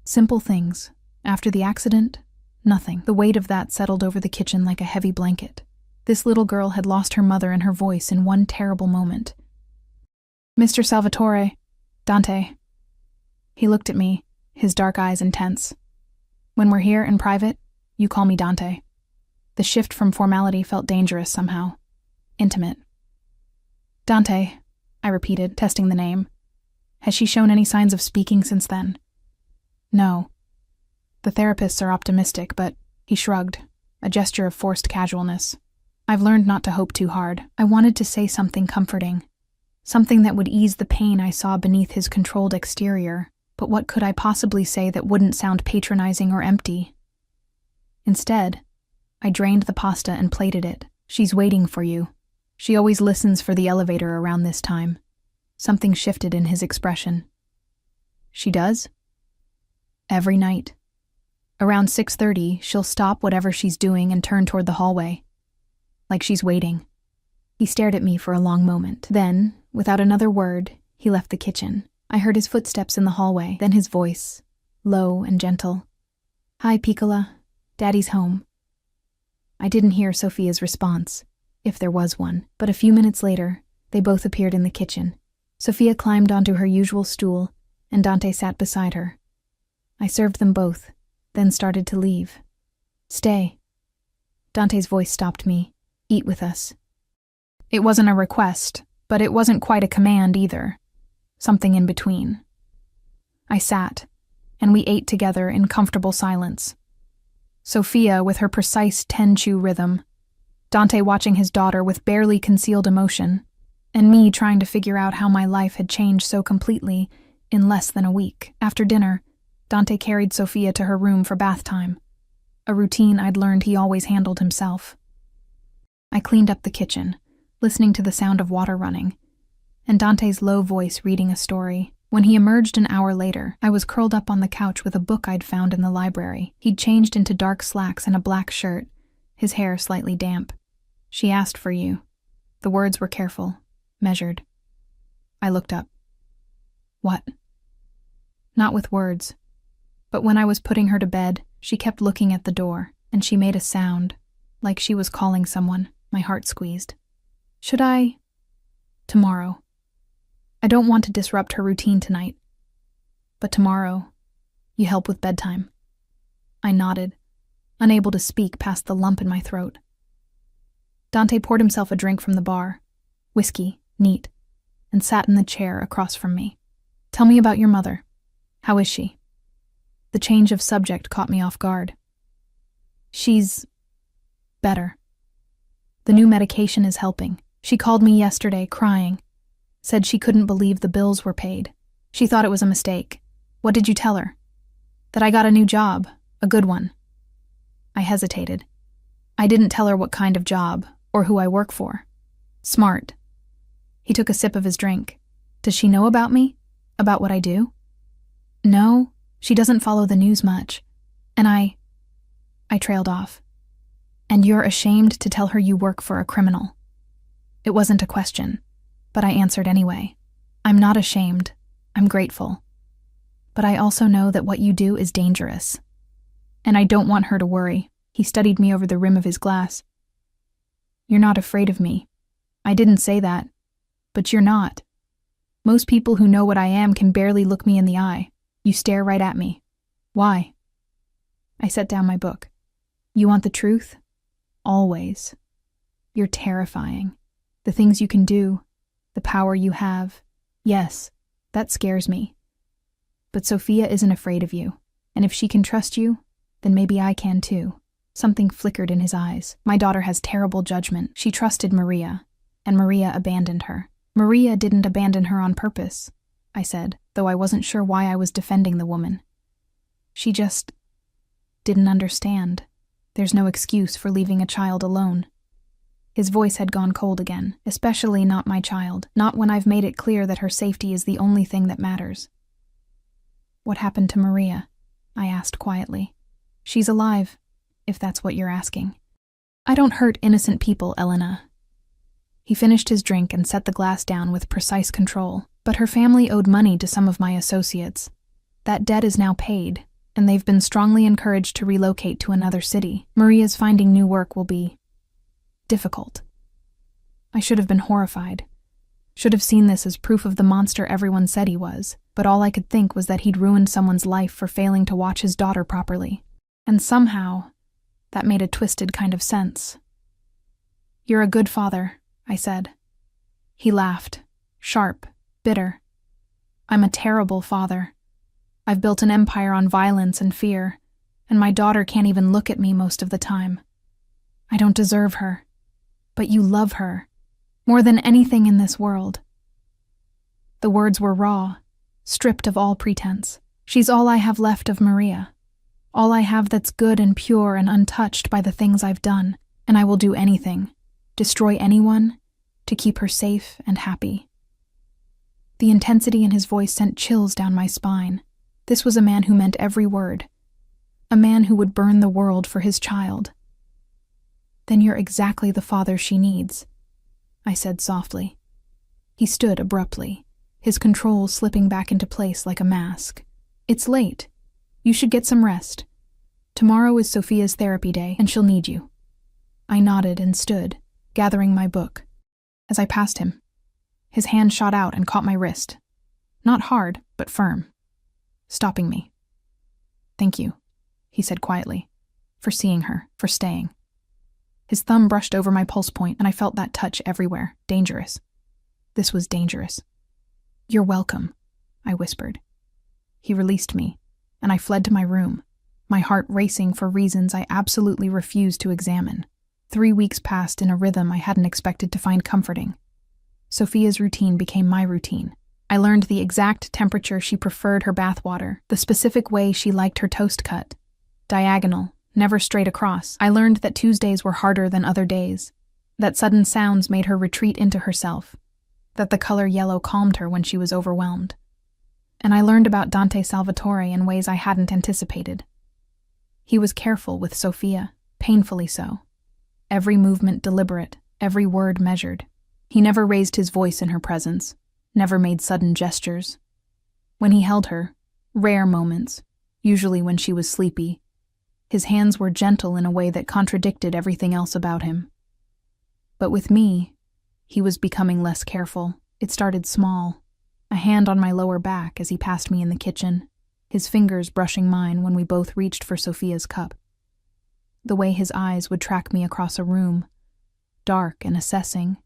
Simple things. After the accident, nothing. The weight of that settled over the kitchen like a heavy blanket. This little girl had lost her mother and her voice in one terrible moment. Mr. Salvatore, Dante. He looked at me, his dark eyes intense. When we're here in private, you call me Dante. The shift from formality felt dangerous somehow. Intimate. Dante, I repeated, testing the name. Has she shown any signs of speaking since then? No. The therapists are optimistic, but he shrugged, a gesture of forced casualness. I've learned not to hope too hard. I wanted to say something comforting, something that would ease the pain I saw beneath his controlled exterior, but what could I possibly say that wouldn't sound patronizing or empty? Instead, I drained the pasta and plated it. She's waiting for you. She always listens for the elevator around this time. Something shifted in his expression. She does? Every night. Around 6:30, she'll stop whatever she's doing and turn toward the hallway. Like she's waiting. He stared at me for a long moment. Then, without another word, he left the kitchen. I heard his footsteps in the hallway, then his voice, low and gentle. Hi, Piccola. Daddy's home. I didn't hear Sophia's response, if there was one, but a few minutes later, they both appeared in the kitchen. Sophia climbed onto her usual stool, and Dante sat beside her. I served them both, then started to leave. Stay. Dante's voice stopped me. Eat with us. It wasn't a request, but it wasn't quite a command either. Something in between. I sat, and we ate together in comfortable silence. Sophia with her precise 10-chew rhythm, Dante watching his daughter with barely concealed emotion, and me trying to figure out how my life had changed so completely in less than a week. After dinner, Dante carried Sophia to her room for bath time, a routine I'd learned he always handled himself. I cleaned up the kitchen, listening to the sound of water running, and Dante's low voice reading a story. When he emerged an hour later, I was curled up on the couch with a book I'd found in the library. He'd changed into dark slacks and a black shirt, his hair slightly damp. She asked for you. The words were careful, measured. I looked up. What? Not with words. But when I was putting her to bed, she kept looking at the door, and she made a sound, like she was calling someone. My heart squeezed. Should I? Tomorrow. I don't want to disrupt her routine tonight. But tomorrow, you help with bedtime. I nodded, unable to speak past the lump in my throat. Dante poured himself a drink from the bar, whiskey, neat, and sat in the chair across from me. Tell me about your mother. How is she? The change of subject caught me off guard. She's better. The new medication is helping. She called me yesterday, crying. Said she couldn't believe the bills were paid. She thought it was a mistake. What did you tell her? That I got a new job, a good one. I hesitated. I didn't tell her what kind of job, or who I work for. Smart. He took a sip of his drink. Does she know about me? About what I do? No, she doesn't follow the news much. And I trailed off. And you're ashamed to tell her you work for a criminal. It wasn't a question, but I answered anyway. I'm not ashamed. I'm grateful. But I also know that what you do is dangerous. And I don't want her to worry. He studied me over the rim of his glass. You're not afraid of me. I didn't say that. But you're not. Most people who know what I am can barely look me in the eye. You stare right at me. Why? I set down my book. You want the truth? Always. You're terrifying. The things you can do, the power you have. Yes, that scares me. But Sophia isn't afraid of you, and if she can trust you, then maybe I can too. Something flickered in his eyes. My daughter has terrible judgment. She trusted Maria, and Maria abandoned her. Maria didn't abandon her on purpose, I said, though I wasn't sure why I was defending the woman. She just didn't understand. There's no excuse for leaving a child alone. His voice had gone cold again, especially not my child, not when I've made it clear that her safety is the only thing that matters. What happened to Maria? I asked quietly. She's alive, if that's what you're asking. I don't hurt innocent people, Elena. He finished his drink and set the glass down with precise control, but her family owed money to some of my associates. That debt is now paid, and they've been strongly encouraged to relocate to another city. Maria's finding new work will be difficult. I should have been horrified. Should have seen this as proof of the monster everyone said he was, but all I could think was that he'd ruined someone's life for failing to watch his daughter properly. And somehow, that made a twisted kind of sense. You're a good father, I said. He laughed, sharp, bitter. I'm a terrible father. I've built an empire on violence and fear, and my daughter can't even look at me most of the time. I don't deserve her. But you love her, more than anything in this world. The words were raw, stripped of all pretense. She's all I have left of Maria. All I have that's good and pure and untouched by the things I've done, and I will do anything, destroy anyone, to keep her safe and happy. The intensity in his voice sent chills down my spine. This was a man who meant every word. A man who would burn the world for his child. Then you're exactly the father she needs, I said softly. He stood abruptly, his control slipping back into place like a mask. It's late. You should get some rest. Tomorrow is Sophia's therapy day, and she'll need you. I nodded and stood, gathering my book. As I passed him, his hand shot out and caught my wrist. Not hard, but firm, stopping me. Thank you, he said quietly, for seeing her, for staying. His thumb brushed over my pulse point, and I felt that touch everywhere. Dangerous. This was dangerous. You're welcome, I whispered. He released me, and I fled to my room, my heart racing for reasons I absolutely refused to examine. 3 weeks passed in a rhythm I hadn't expected to find comforting. Sophia's routine became my routine. I learned the exact temperature she preferred her bathwater, the specific way she liked her toast cut. Diagonal, never straight across. I learned that Tuesdays were harder than other days, that sudden sounds made her retreat into herself, that the color yellow calmed her when she was overwhelmed. And I learned about Dante Salvatore in ways I hadn't anticipated. He was careful with Sophia, painfully so. Every movement deliberate, every word measured. He never raised his voice in her presence, never made sudden gestures. When he held her, rare moments, usually when she was sleepy, his hands were gentle in a way that contradicted everything else about him. But with me, he was becoming less careful. It started small, a hand on my lower back as he passed me in the kitchen, his fingers brushing mine when we both reached for Sophia's cup. The way his eyes would track me across a room, dark and assessing,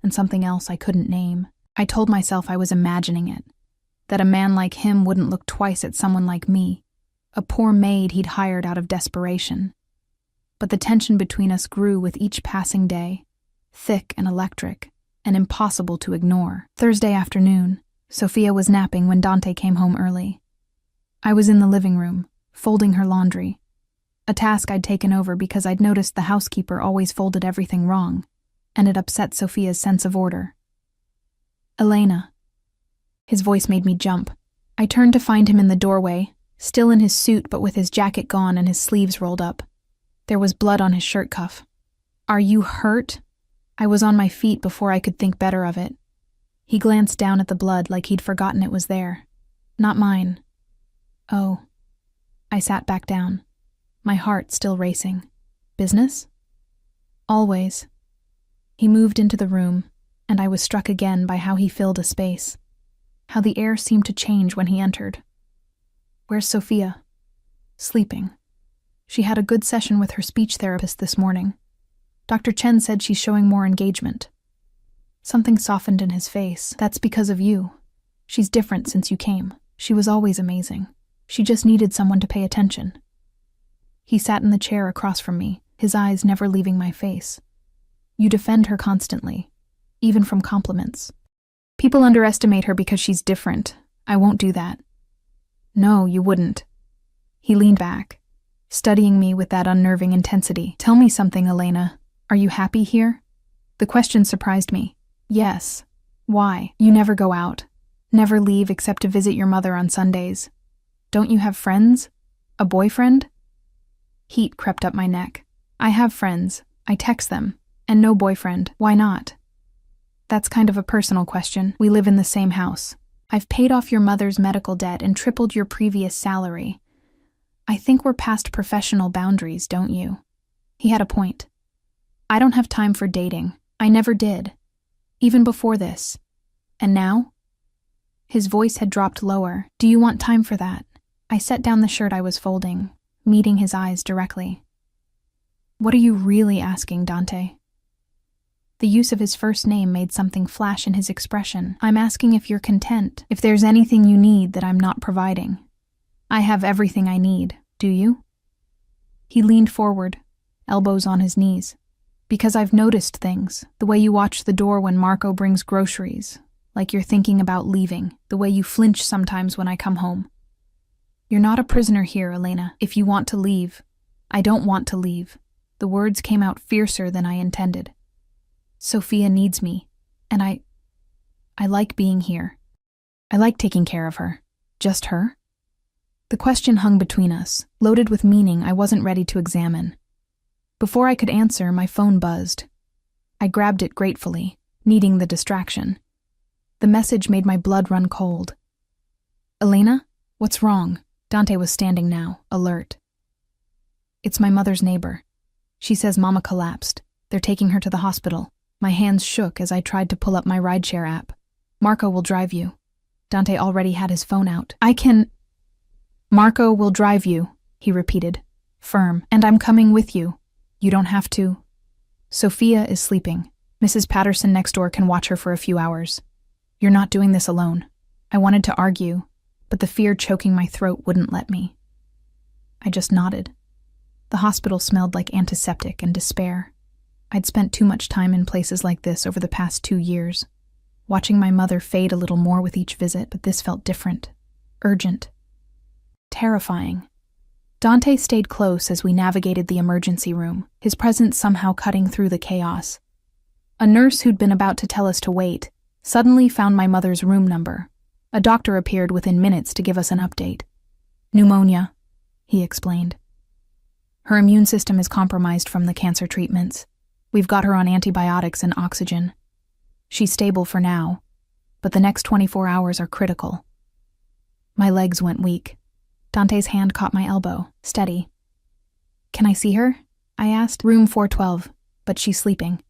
and something else I couldn't name. I told myself I was imagining it, that a man like him wouldn't look twice at someone like me, a poor maid he'd hired out of desperation. But the tension between us grew with each passing day, thick and electric, and impossible to ignore. Thursday afternoon, Sophia was napping when Dante came home early. I was in the living room, folding her laundry, a task I'd taken over because I'd noticed the housekeeper always folded everything wrong, and it upset Sophia's sense of order. Elena. His voice made me jump. I turned to find him in the doorway, still in his suit but with his jacket gone and his sleeves rolled up. There was blood on his shirt cuff. Are you hurt? I was on my feet before I could think better of it. He glanced down at the blood like he'd forgotten it was there. Not mine. Oh. I sat back down, my heart still racing. Business? Always. He moved into the room, and I was struck again by how he filled a space, how the air seemed to change when he entered. Where's Sophia? Sleeping. She had a good session with her speech therapist this morning. Dr. Chen said she's showing more engagement. Something softened in his face. That's because of you. She's different since you came. She was always amazing. She just needed someone to pay attention. He sat in the chair across from me, his eyes never leaving my face. You defend her constantly, even from compliments. People underestimate her because she's different. I won't do that. No, you wouldn't. He leaned back, studying me with that unnerving intensity. Tell me something, Elena. Are you happy here? The question surprised me. Yes. Why? You never go out. Never leave except to visit your mother on Sundays. Don't you have friends? A boyfriend? Heat crept up my neck. I have friends. I text them. And no boyfriend. Why not? That's kind of a personal question. We live in the same house. I've paid off your mother's medical debt and tripled your previous salary. I think we're past professional boundaries, don't you? He had a point. I don't have time for dating. I never did. Even before this. And now? His voice had dropped lower. Do you want time for that? I set down the shirt I was folding, meeting his eyes directly. What are you really asking, Dante? The use of his first name made something flash in his expression. I'm asking if you're content, if there's anything you need that I'm not providing. I have everything I need. Do you? He leaned forward, elbows on his knees. Because I've noticed things, the way you watch the door when Marco brings groceries, like you're thinking about leaving, the way you flinch sometimes when I come home. You're not a prisoner here, Elena. If you want to leave, I don't want to leave. The words came out fiercer than I intended. Sophia needs me, and I like being here. I like taking care of her. Just her? The question hung between us, loaded with meaning I wasn't ready to examine. Before I could answer, my phone buzzed. I grabbed it gratefully, needing the distraction. The message made my blood run cold. Elena? What's wrong? Dante was standing now, alert. It's my mother's neighbor. She says Mama collapsed. They're taking her to the hospital. My hands shook as I tried to pull up my rideshare app. Marco will drive you. Dante already had his phone out. Marco will drive you, he repeated, firm, and I'm coming with you. You don't have to. Sophia is sleeping. Mrs. Patterson next door can watch her for a few hours. You're not doing this alone. I wanted to argue, but the fear choking my throat wouldn't let me. I just nodded. The hospital smelled like antiseptic and despair. I'd spent too much time in places like this over the past 2 years, watching my mother fade a little more with each visit, but this felt different, urgent, terrifying. Dante stayed close as we navigated the emergency room, his presence somehow cutting through the chaos. A nurse who'd been about to tell us to wait suddenly found my mother's room number. A doctor appeared within minutes to give us an update. Pneumonia, he explained. Her immune system is compromised from the cancer treatments. We've got her on antibiotics and oxygen. She's stable for now, but the next 24 hours are critical. My legs went weak. Dante's hand caught my elbow, steady. Can I see her? I asked. Room 412, but she's sleeping.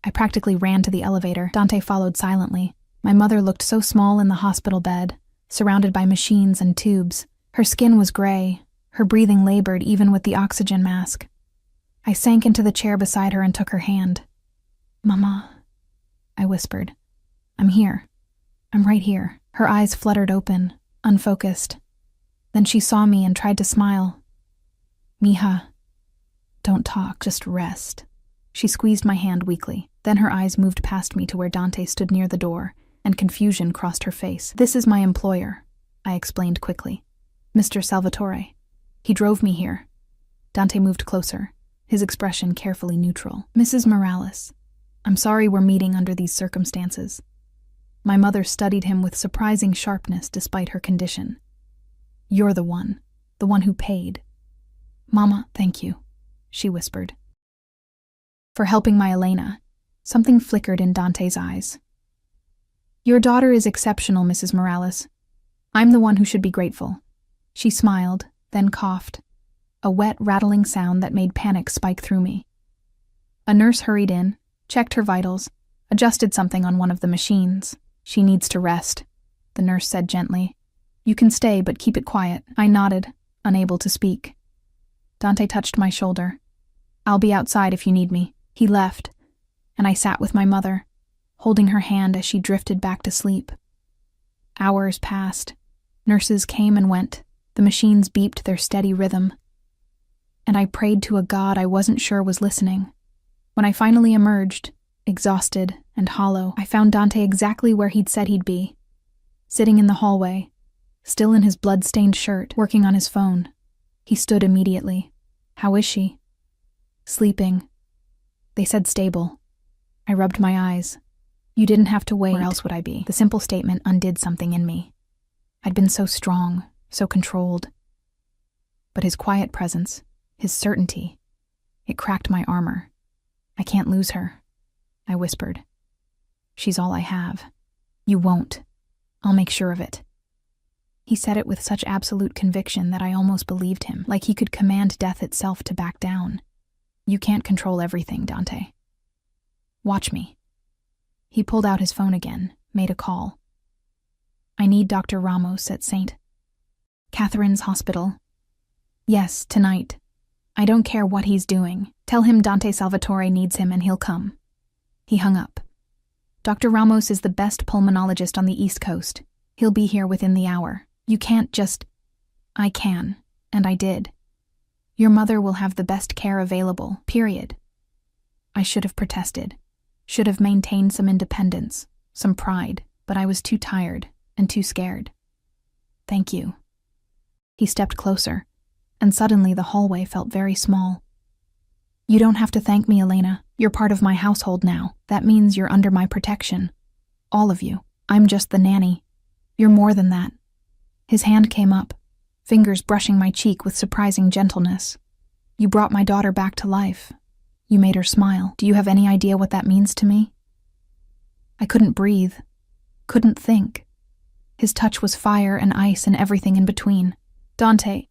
I practically ran to the elevator. Dante followed silently. My mother looked so small in the hospital bed, surrounded by machines and tubes. Her skin was gray, her breathing labored even with the oxygen mask. I sank into the chair beside her and took her hand. Mama, I whispered. I'm here. I'm right here. Her eyes fluttered open, unfocused. Then she saw me and tried to smile. Mija, don't talk, just rest. She squeezed my hand weakly. Then her eyes moved past me to where Dante stood near the door, and confusion crossed her face. This is my employer, I explained quickly. Mr. Salvatore. He drove me here. Dante moved closer, his expression carefully neutral. Mrs. Morales, I'm sorry we're meeting under these circumstances. My mother studied him with surprising sharpness despite her condition. You're the one who paid. Mama, thank you, she whispered. For helping my Elena. Something flickered in Dante's eyes. Your daughter is exceptional, Mrs. Morales. I'm the one who should be grateful. She smiled, then coughed, a wet, rattling sound that made panic spike through me. A nurse hurried in, checked her vitals, adjusted something on one of the machines. She needs to rest, the nurse said gently. You can stay, but keep it quiet. I nodded, unable to speak. Dante touched my shoulder. I'll be outside if you need me. He left, and I sat with my mother, holding her hand as she drifted back to sleep. Hours passed. Nurses came and went. The machines beeped their steady rhythm. And I prayed to a God I wasn't sure was listening. When I finally emerged, exhausted and hollow, I found Dante exactly where he'd said he'd be, sitting in the hallway, still in his blood-stained shirt, working on his phone. He stood immediately. How is she? Sleeping. They said stable. I rubbed my eyes. You didn't have to wait. Where else would I be? The simple statement undid something in me. I'd been so strong, so controlled. But his quiet presence, his certainty, it cracked my armor. I can't lose her, I whispered. She's all I have. You won't. I'll make sure of it. He said it with such absolute conviction that I almost believed him, like he could command death itself to back down. You can't control everything, Dante. Watch me. He pulled out his phone again, made a call. I need Dr. Ramos at St. Catherine's Hospital. Yes, tonight. I don't care what he's doing. Tell him Dante Salvatore needs him and he'll come. He hung up. Dr. Ramos is the best pulmonologist on the East Coast. He'll be here within the hour. You can't just... I can, and I did. Your mother will have the best care available, period. I should have protested, should have maintained some independence, some pride, but I was too tired and too scared. Thank you. He stepped closer, and suddenly the hallway felt very small. You don't have to thank me, Elena. You're part of my household now. That means you're under my protection. All of you. I'm just the nanny. You're more than that. His hand came up, fingers brushing my cheek with surprising gentleness. You brought my daughter back to life. You made her smile. Do you have any idea what that means to me? I couldn't breathe, couldn't think. His touch was fire and ice and everything in between. Dante.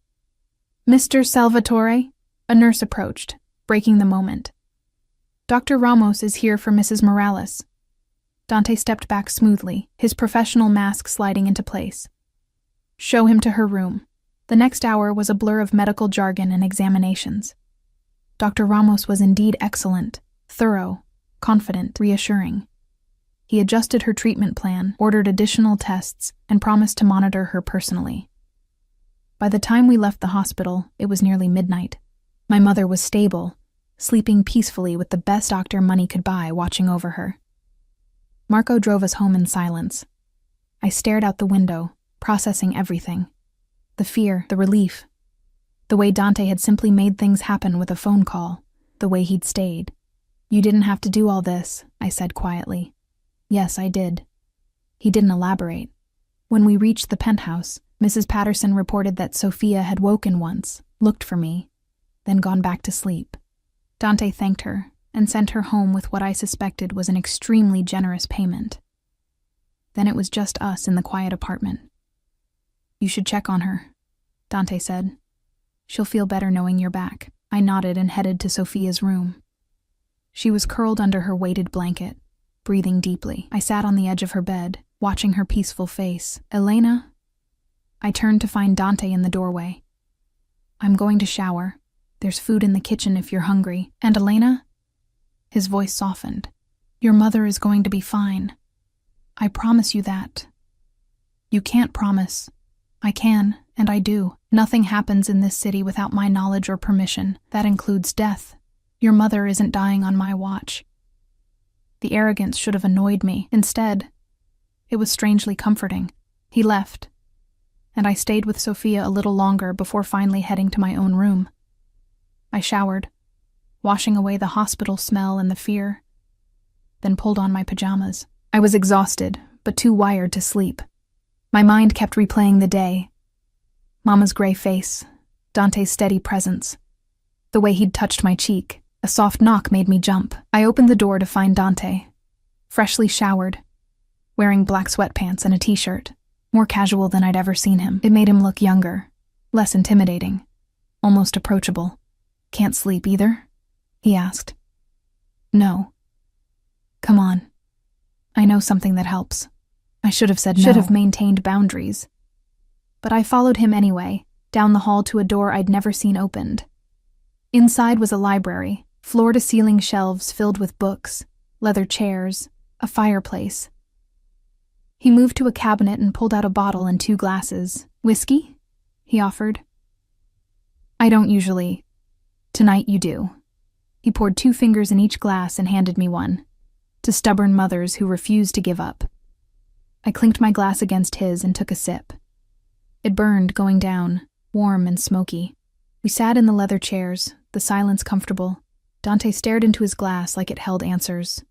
Mr. Salvatore? A nurse approached, breaking the moment. Dr. Ramos is here for Mrs. Morales. Dante stepped back smoothly, his professional mask sliding into place. Show him to her room. The next hour was a blur of medical jargon and examinations. Dr. Ramos was indeed excellent, thorough, confident, reassuring. He adjusted her treatment plan, ordered additional tests, and promised to monitor her personally. By the time we left the hospital, it was nearly midnight. My mother was stable, sleeping peacefully with the best doctor money could buy watching over her. Marco drove us home in silence. I stared out the window, processing everything. The fear, the relief. The way Dante had simply made things happen with a phone call. The way he'd stayed. You didn't have to do all this, I said quietly. Yes, I did. He didn't elaborate. When we reached the penthouse, Mrs. Patterson reported that Sophia had woken once, looked for me, then gone back to sleep. Dante thanked her and sent her home with what I suspected was an extremely generous payment. Then it was just us in the quiet apartment. You should check on her, Dante said. She'll feel better knowing you're back. I nodded and headed to Sophia's room. She was curled under her weighted blanket, breathing deeply. I sat on the edge of her bed, watching her peaceful face. Elena? I turned to find Dante in the doorway. I'm going to shower. There's food in the kitchen if you're hungry. And Elena? His voice softened. Your mother is going to be fine. I promise you that. You can't promise. I can, and I do. Nothing happens in this city without my knowledge or permission. That includes death. Your mother isn't dying on my watch. The arrogance should have annoyed me. Instead, it was strangely comforting. He left, and I stayed with Sophia a little longer before finally heading to my own room. I showered, washing away the hospital smell and the fear, then pulled on my pajamas. I was exhausted, but too wired to sleep. My mind kept replaying the day. Mama's gray face, Dante's steady presence, the way he'd touched my cheek. A soft knock made me jump. I opened the door to find Dante, freshly showered, wearing black sweatpants and a t-shirt, more casual than I'd ever seen him. It made him look younger, less intimidating, almost approachable. Can't sleep either? He asked. No. Come on. I know something that helps. I should have said no. Should have maintained boundaries. but I followed him anyway, down the hall to a door I'd never seen opened. Inside was a library, floor-to-ceiling shelves filled with books, leather chairs, a fireplace. He moved to a cabinet and pulled out a bottle and 2 glasses. "Whiskey?" he offered. "I don't usually. Tonight you do." He poured 2 fingers in each glass and handed me one, to stubborn mothers who refused to give up. I clinked my glass against his and took a sip. It burned going down, warm and smoky. We sat in the leather chairs, the silence comfortable. Dante stared into his glass like it held answers.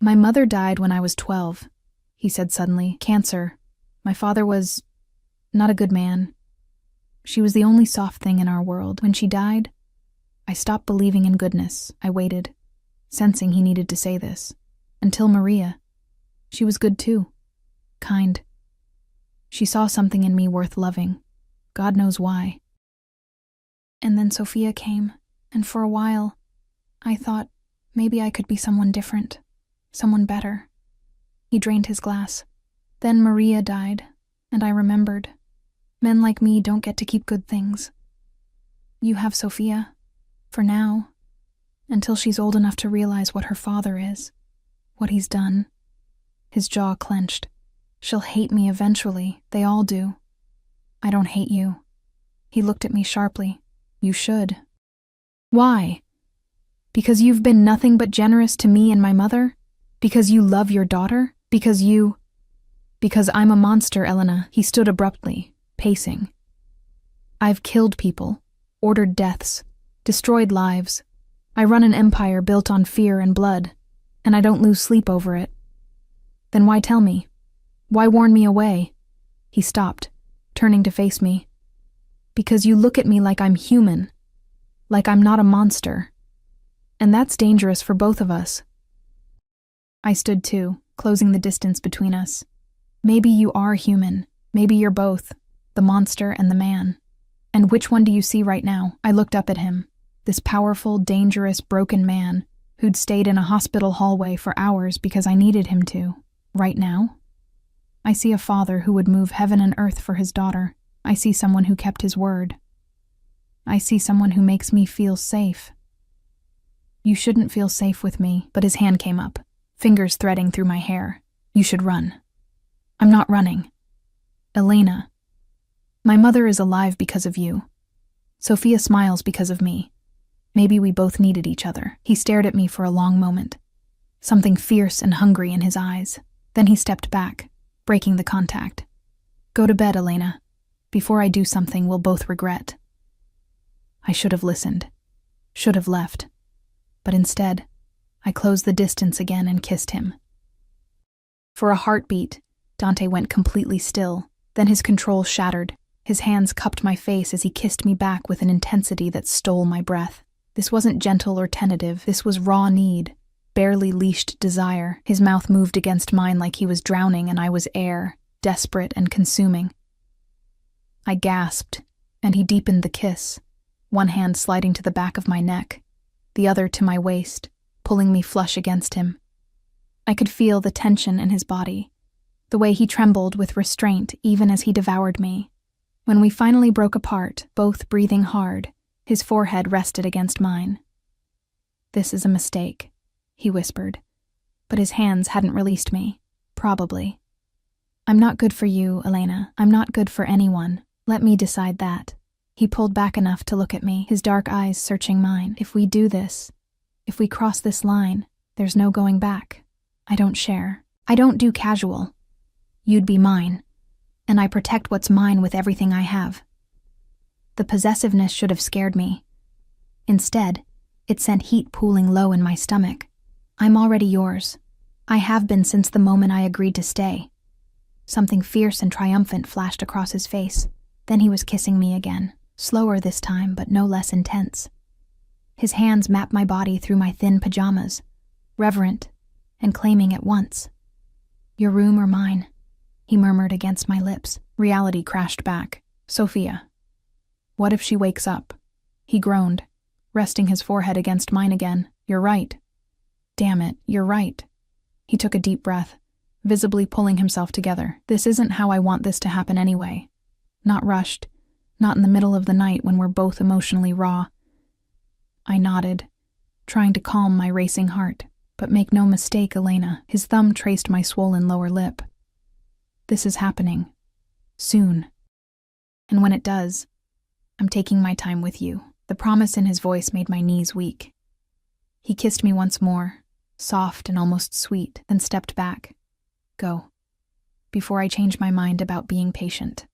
"My mother died when I was 12, he said suddenly. "Cancer. My father was not a good man. She was the only soft thing in our world. When she died, I stopped believing in goodness. I waited, sensing he needed to say this. Until Maria. She was good too. Kind. She saw something in me worth loving. God knows why. And then Sophia came, and for a while, I thought maybe I could be someone different, someone better." He drained his glass. "Then Maria died, and I remembered. Men like me don't get to keep good things. You have Sophia, for now, until she's old enough to realize what her father is, what he's done." His jaw clenched. "She'll hate me eventually, they all do." "I don't hate you." He looked at me sharply. "You should." "Why? Because you've been nothing but generous to me and my mother? Because you love your daughter? Because I'm a monster, Elena." He stood abruptly, pacing. "I've killed people, ordered deaths, destroyed lives. I run an empire built on fear and blood, and I don't lose sleep over it. Then why tell me? Why warn me away?" He stopped, turning to face me. "Because you look at me like I'm human, like I'm not a monster. And that's dangerous for both of us." I stood too, closing the distance between us. "Maybe you are human. Maybe you're both, the monster and the man. And which one do you see right now?" I looked up at him, this powerful, dangerous, broken man who'd stayed in a hospital hallway for hours because I needed him to. Right now? I see a father who would move heaven and earth for his daughter. I see someone who kept his word. I see someone who makes me feel safe. "You shouldn't feel safe with me," but his hand came up, fingers threading through my hair. "You should run." "I'm not running." "Elena, my mother is alive because of you. Sophia smiles because of me. Maybe we both needed each other." He stared at me for a long moment, something fierce and hungry in his eyes. Then he stepped back, breaking the contact. "Go to bed, Elena. Before I do something we'll both regret." I should have listened, should have left, but instead, I closed the distance again and kissed him. For a heartbeat, Dante went completely still. Then his control shattered. His hands cupped my face as he kissed me back with an intensity that stole my breath. This wasn't gentle or tentative. This was raw need, barely leashed desire. His mouth moved against mine like he was drowning and I was air, desperate and consuming. I gasped, and he deepened the kiss, one hand sliding to the back of my neck, the other to my waist, pulling me flush against him. I could feel the tension in his body, the way he trembled with restraint even as he devoured me. When we finally broke apart, both breathing hard, his forehead rested against mine. "This is a mistake," he whispered, but his hands hadn't released me, probably. "I'm not good for you, Elena. I'm not good for anyone. Let me decide that." He pulled back enough to look at me, his dark eyes searching mine. "If we do this, if we cross this line, there's no going back. I don't share. I don't do casual. You'd be mine, and I protect what's mine with everything I have." The possessiveness should have scared me. Instead, it sent heat pooling low in my stomach. "I'm already yours. I have been since the moment I agreed to stay." Something fierce and triumphant flashed across his face. Then he was kissing me again, slower this time, but no less intense. His hands mapped my body through my thin pajamas, reverent and claiming at once. "Your room or mine?" he murmured against my lips. Reality crashed back. "Sophia. What if she wakes up?" He groaned, resting his forehead against mine again. "You're right." "Damn it, you're right." He took a deep breath, visibly pulling himself together. "This isn't how I want this to happen anyway. not rushed, not in the middle of the night when we're both emotionally raw. I nodded, trying to calm my racing heart, but make no mistake, Elena, his thumb traced my swollen lower lip. This is happening. Soon. And when it does, I'm taking my time with you. The promise in his voice made my knees weak. He kissed me once more, soft and almost sweet, then stepped back. Go. Before I change my mind about being patient.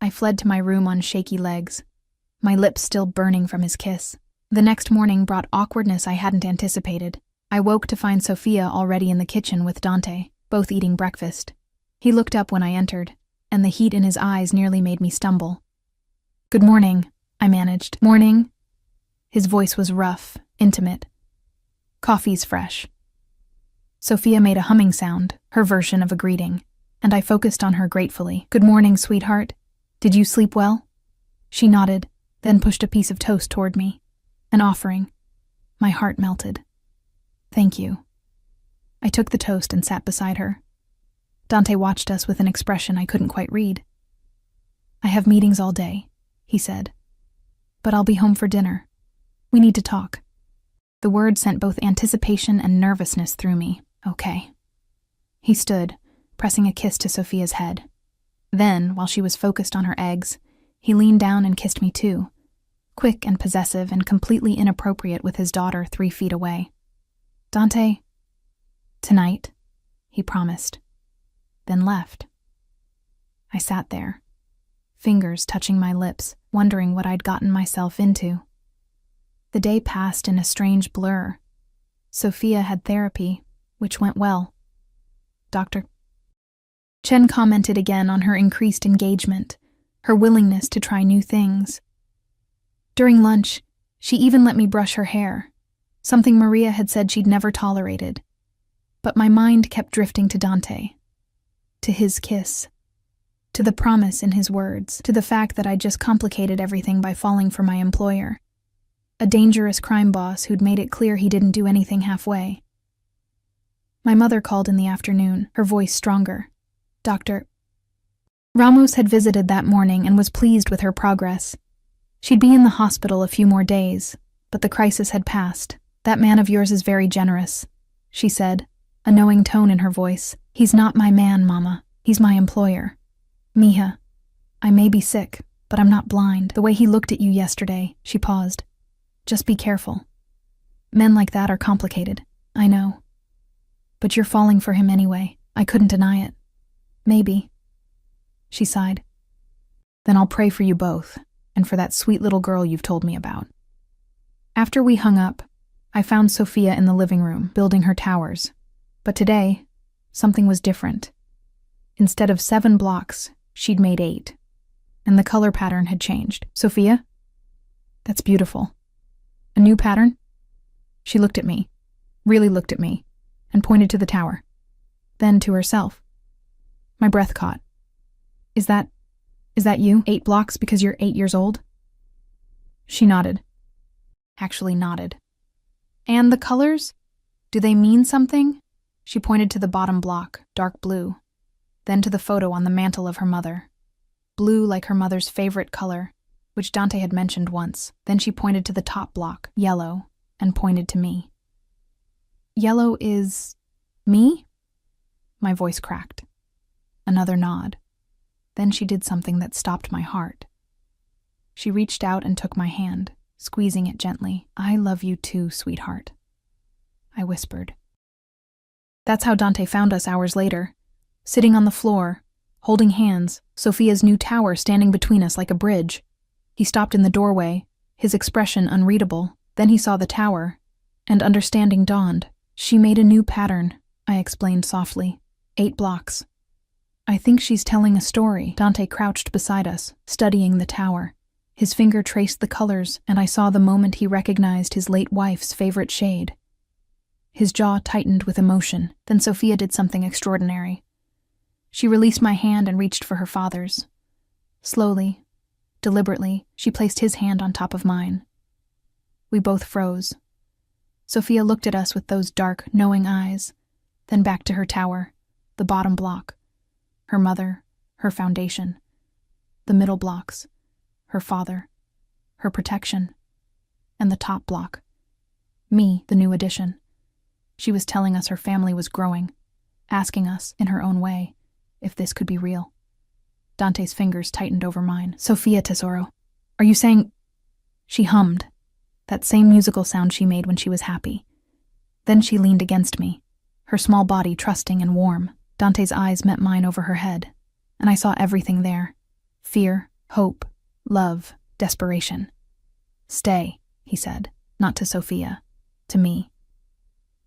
I fled to my room on shaky legs, my lips still burning from his kiss. The next morning brought awkwardness I hadn't anticipated. I woke to find Sophia already in the kitchen with Dante, both eating breakfast. He looked up when I entered, and the heat in his eyes nearly made me stumble. Good morning, I managed. Morning? His voice was rough, intimate. Coffee's fresh. Sophia made a humming sound, her version of a greeting, and I focused on her gratefully. Good morning, sweetheart. Did you sleep well? She nodded, then pushed a piece of toast toward me. An offering. My heart melted. Thank you. I took the toast and sat beside her. Dante watched us with an expression I couldn't quite read. I have meetings all day, he said. But I'll be home for dinner. We need to talk. The word sent both anticipation and nervousness through me. Okay. He stood, pressing a kiss to Sophia's head. Then, while she was focused on her eggs, he leaned down and kissed me too, quick and possessive and completely inappropriate with his daughter 3 feet away. Dante, tonight, he promised, then left. I sat there, fingers touching my lips, wondering what I'd gotten myself into. The day passed in a strange blur. Sophia had therapy, which went well. Dr. Chen commented again on her increased engagement, her willingness to try new things. During lunch, she even let me brush her hair, something Maria had said she'd never tolerated. But my mind kept drifting to Dante, to his kiss, to the promise in his words, to the fact that I'd just complicated everything by falling for my employer, a dangerous crime boss who'd made it clear he didn't do anything halfway. My mother called in the afternoon, her voice stronger. Dr. Ramos had visited that morning and was pleased with her progress. She'd be in the hospital a few more days, but the crisis had passed. That man of yours is very generous, she said, a knowing tone in her voice. He's not my man, Mama. He's my employer. Mija, I may be sick, but I'm not blind. The way he looked at you yesterday, she paused. Just be careful. Men like that are complicated, I know. But you're falling for him anyway. I couldn't deny it. Maybe. She sighed. Then I'll pray for you both, and for that sweet little girl you've told me about. After we hung up, I found Sophia in the living room, building her towers. But today, something was different. Instead of 7 blocks, she'd made 8. And the color pattern had changed. Sophia? That's beautiful. A new pattern? She looked at me, really looked at me, and pointed to the tower. Then to herself. My breath caught. Is that you? 8 blocks because you're 8 years old? She nodded. Actually nodded. And the colors? Do they mean something? She pointed to the bottom block, dark blue. Then to the photo on the mantle of her mother. Blue like her mother's favorite color, which Dante had mentioned once. Then she pointed to the top block, yellow, and pointed to me. Yellow is... me? My voice cracked. Another nod. Then she did something that stopped my heart. She reached out and took my hand, squeezing it gently. I love you too, sweetheart, I whispered. That's how Dante found us hours later, sitting on the floor, holding hands, Sophia's new tower standing between us like a bridge. He stopped in the doorway, his expression unreadable. Then he saw the tower, and understanding dawned. She made a new pattern, I explained softly. 8 blocks. I think she's telling a story. Dante crouched beside us, studying the tower. His finger traced the colors, and I saw the moment he recognized his late wife's favorite shade. His jaw tightened with emotion. Then Sophia did something extraordinary. She released my hand and reached for her father's. Slowly, deliberately, she placed his hand on top of mine. We both froze. Sophia looked at us with those dark, knowing eyes, then back to her tower, the bottom block. Her mother, her foundation. the middle blocks, her father, her protection, and the top block, me, the new addition. She was telling us her family was growing, asking us, in her own way, if this could be real. Dante's fingers tightened over mine. Sophia, tesoro, are you saying... She hummed, that same musical sound she made when she was happy. Then she leaned against me, her small body trusting and warm. Dante's eyes met mine over her head, and I saw everything there. Fear, hope, love, desperation. Stay, he said, not to Sophia, to me.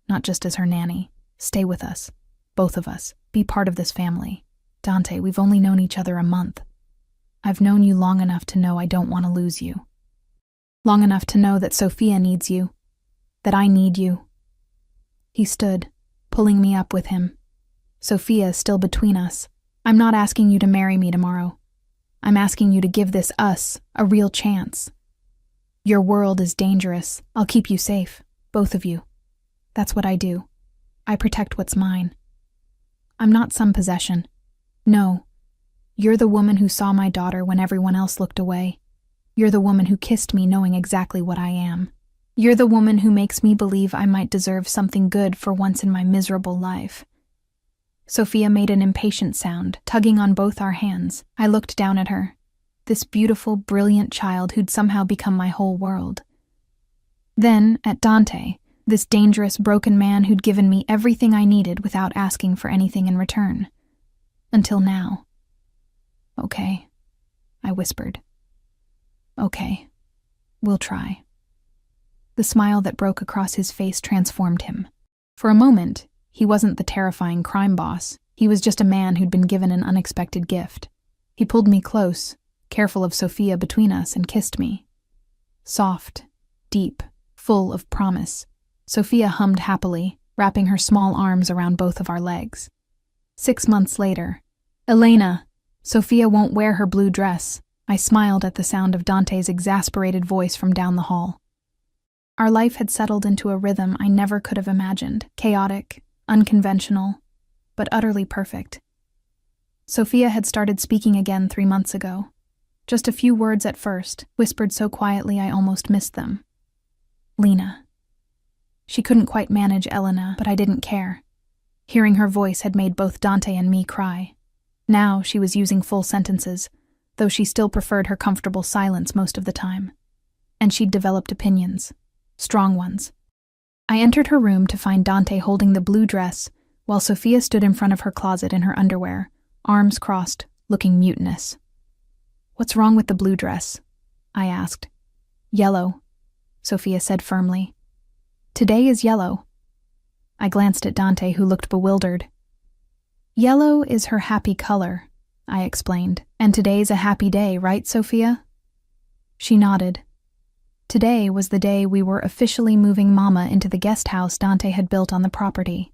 Not just as her nanny. Stay with us, both of us. Be part of this family. Dante, we've only known each other a month. I've known you long enough to know I don't want to lose you. Long enough to know that Sophia needs you, that I need you. He stood, pulling me up with him. Sophia is still between us. I'm not asking you to marry me tomorrow. I'm asking you to give this us a real chance. Your world is dangerous. I'll keep you safe, both of you. That's what I do. I protect what's mine. I'm not some possession. No, you're the woman who saw my daughter when everyone else looked away. You're the woman who kissed me knowing exactly what I am. You're the woman who makes me believe I might deserve something good for once in my miserable life. Sophia made an impatient sound, tugging on both our hands. I looked down at her, this beautiful, brilliant child who'd somehow become my whole world. Then, at Dante, this dangerous, broken man who'd given me everything I needed without asking for anything in return. Until now. Okay, I whispered. Okay, we'll try. The smile that broke across his face transformed him. For a moment, he wasn't the terrifying crime boss. He was just a man who'd been given an unexpected gift. He pulled me close, careful of Sophia between us, and kissed me. Soft, deep, full of promise. Sophia hummed happily, wrapping her small arms around both of our legs. 6 months later, Elena, Sophia won't wear her blue dress. I smiled at the sound of Dante's exasperated voice from down the hall. Our life had settled into a rhythm I never could have imagined, chaotic, unconventional, but utterly perfect. Sophia had started speaking again 3 months ago. Just a few words at first, whispered so quietly I almost missed them. Lena. She couldn't quite manage Elena, but I didn't care. Hearing her voice had made both Dante and me cry. Now she was using full sentences, though she still preferred her comfortable silence most of the time. And she'd developed opinions. Strong ones. I entered her room to find Dante holding the blue dress, while Sophia stood in front of her closet in her underwear, arms crossed, looking mutinous. What's wrong with the blue dress? I asked. Yellow, Sophia said firmly. Today is yellow. I glanced at Dante, who looked bewildered. Yellow is her happy color, I explained. And today's a happy day, right, Sophia? She nodded. Today was the day we were officially moving Mama into the guest house Dante had built on the property.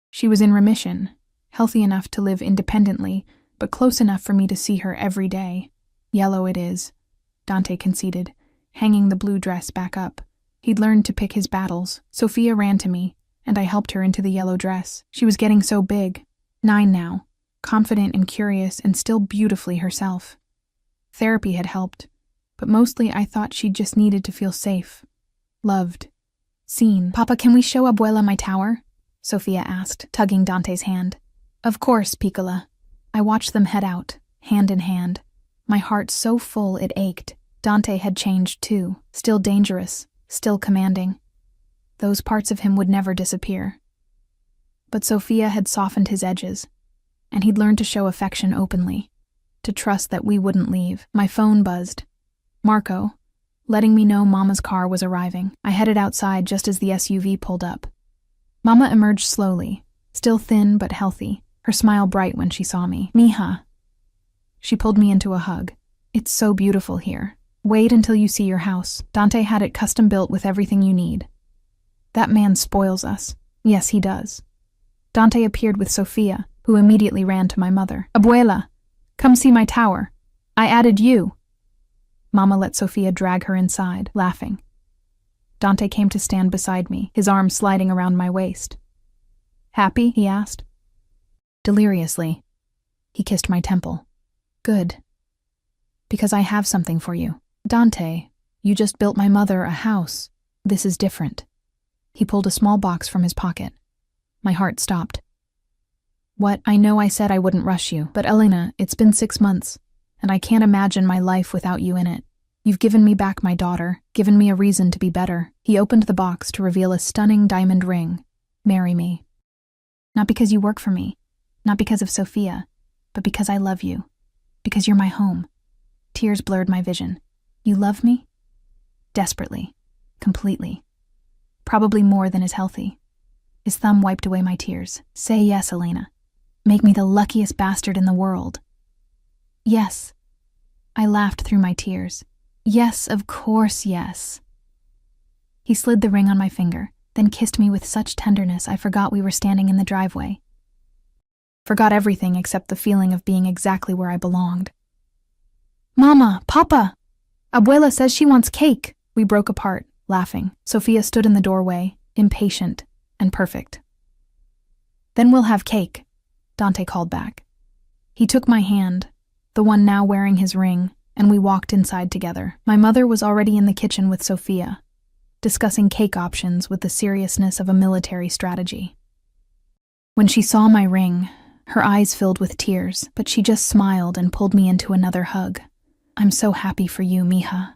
She was in remission, healthy enough to live independently, but close enough for me to see her every day. Yellow it is, Dante conceded, hanging the blue dress back up. He'd learned to pick his battles. Sophia ran to me, and I helped her into the yellow dress. She was getting so big, 9 now, confident and curious and still beautifully herself. Therapy had helped, but mostly I thought she just needed to feel safe, loved, seen. Papa, can we show Abuela my tower? Sophia asked, tugging Dante's hand. Of course, Piccola. I watched them head out, hand in hand. My heart so full it ached. Dante had changed too, still dangerous, still commanding. Those parts of him would never disappear. But Sophia had softened his edges, and he'd learned to show affection openly, to trust that we wouldn't leave. My phone buzzed. Marco, letting me know Mama's car was arriving. I headed outside just as the SUV pulled up. Mama emerged slowly, still thin but healthy, her smile bright when she saw me. Mija. She pulled me into a hug. It's so beautiful here. Wait until you see your house. Dante had it custom built with everything you need. That man spoils us. Yes, he does. Dante appeared with Sophia, who immediately ran to my mother. Abuela, come see my tower. I added you. Mama let Sophia drag her inside, laughing. Dante came to stand beside me, his arm sliding around my waist. Happy? He asked. Deliriously. He kissed my temple. Good. Because I have something for you. Dante, you just built my mother a house. This is different. He pulled a small box from his pocket. My heart stopped. What? I know I said I wouldn't rush you, but Elena, it's been 6 months, and I can't imagine my life without you in it. You've given me back my daughter, given me a reason to be better. He opened the box to reveal a stunning diamond ring. Marry me. Not because you work for me, not because of Sophia, but because I love you. Because you're my home. Tears blurred my vision. You love me? Desperately. Completely. Probably more than is healthy. His thumb wiped away my tears. Say yes, Elena. Make me the luckiest bastard in the world. Yes. I laughed through my tears. Yes, of course, yes. He slid the ring on my finger, then kissed me with such tenderness I forgot we were standing in the driveway. Forgot everything except the feeling of being exactly where I belonged. Mama, Papa! Abuela says she wants cake. We broke apart, laughing. Sophia stood in the doorway, impatient and perfect. Then we'll have cake, Dante called back. He took my hand, the one now wearing his ring, and we walked inside together. My mother was already in the kitchen with Sophia, discussing cake options with the seriousness of a military strategy. When she saw my ring, her eyes filled with tears, but she just smiled and pulled me into another hug. I'm so happy for you, mija,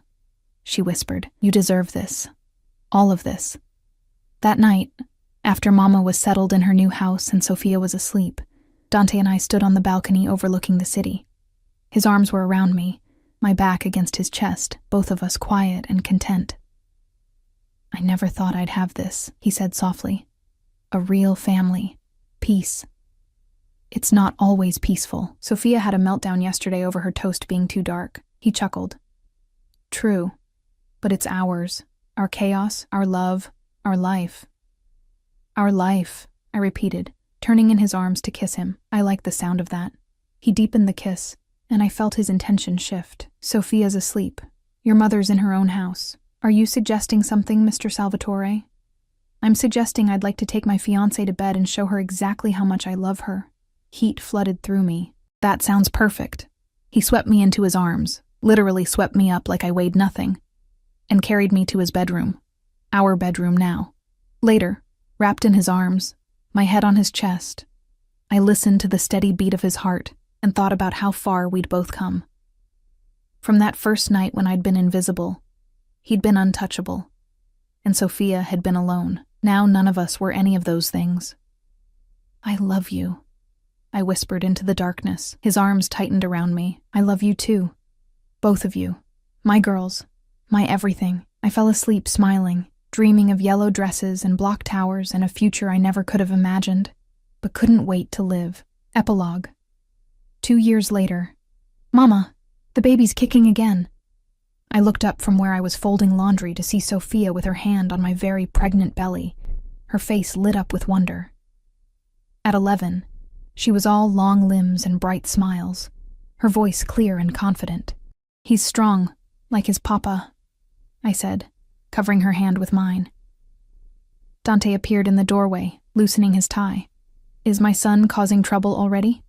she whispered. You deserve this. All of this. That night, after Mama was settled in her new house and Sophia was asleep, Dante and I stood on the balcony overlooking the city. His arms were around me, my back against his chest, both of us quiet and content. I never thought I'd have this, he said softly. A real family. Peace. It's not always peaceful. Sophia had a meltdown yesterday over her toast being too dark. He chuckled. True, but it's ours. Our chaos, our love, our life. Our life, I repeated, turning in his arms to kiss him. I liked the sound of that. He deepened the kiss, and I felt his intention shift. Sophia's asleep. Your mother's in her own house. Are you suggesting something, Mr. Salvatore? I'm suggesting I'd like to take my fiancée to bed and show her exactly how much I love her. Heat flooded through me. That sounds perfect. He swept me into his arms, literally swept me up like I weighed nothing, and carried me to his bedroom. Our bedroom now. Later, wrapped in his arms, my head on his chest, I listened to the steady beat of his heart and thought about how far we'd both come. From that first night when I'd been invisible, he'd been untouchable, and Sophia had been alone. Now none of us were any of those things. I love you, I whispered into the darkness. His arms tightened around me. I love you too. Both of you. My girls. My everything. I fell asleep smiling, dreaming of yellow dresses and block towers and a future I never could have imagined, but couldn't wait to live. Epilogue. 2 years later. Mama, the baby's kicking again. I looked up from where I was folding laundry to see Sophia with her hand on my very pregnant belly, her face lit up with wonder. At 11, she was all long limbs and bright smiles, her voice clear and confident. He's strong, like his papa, I said, covering her hand with mine. Dante appeared in the doorway, loosening his tie. Is my son causing trouble already?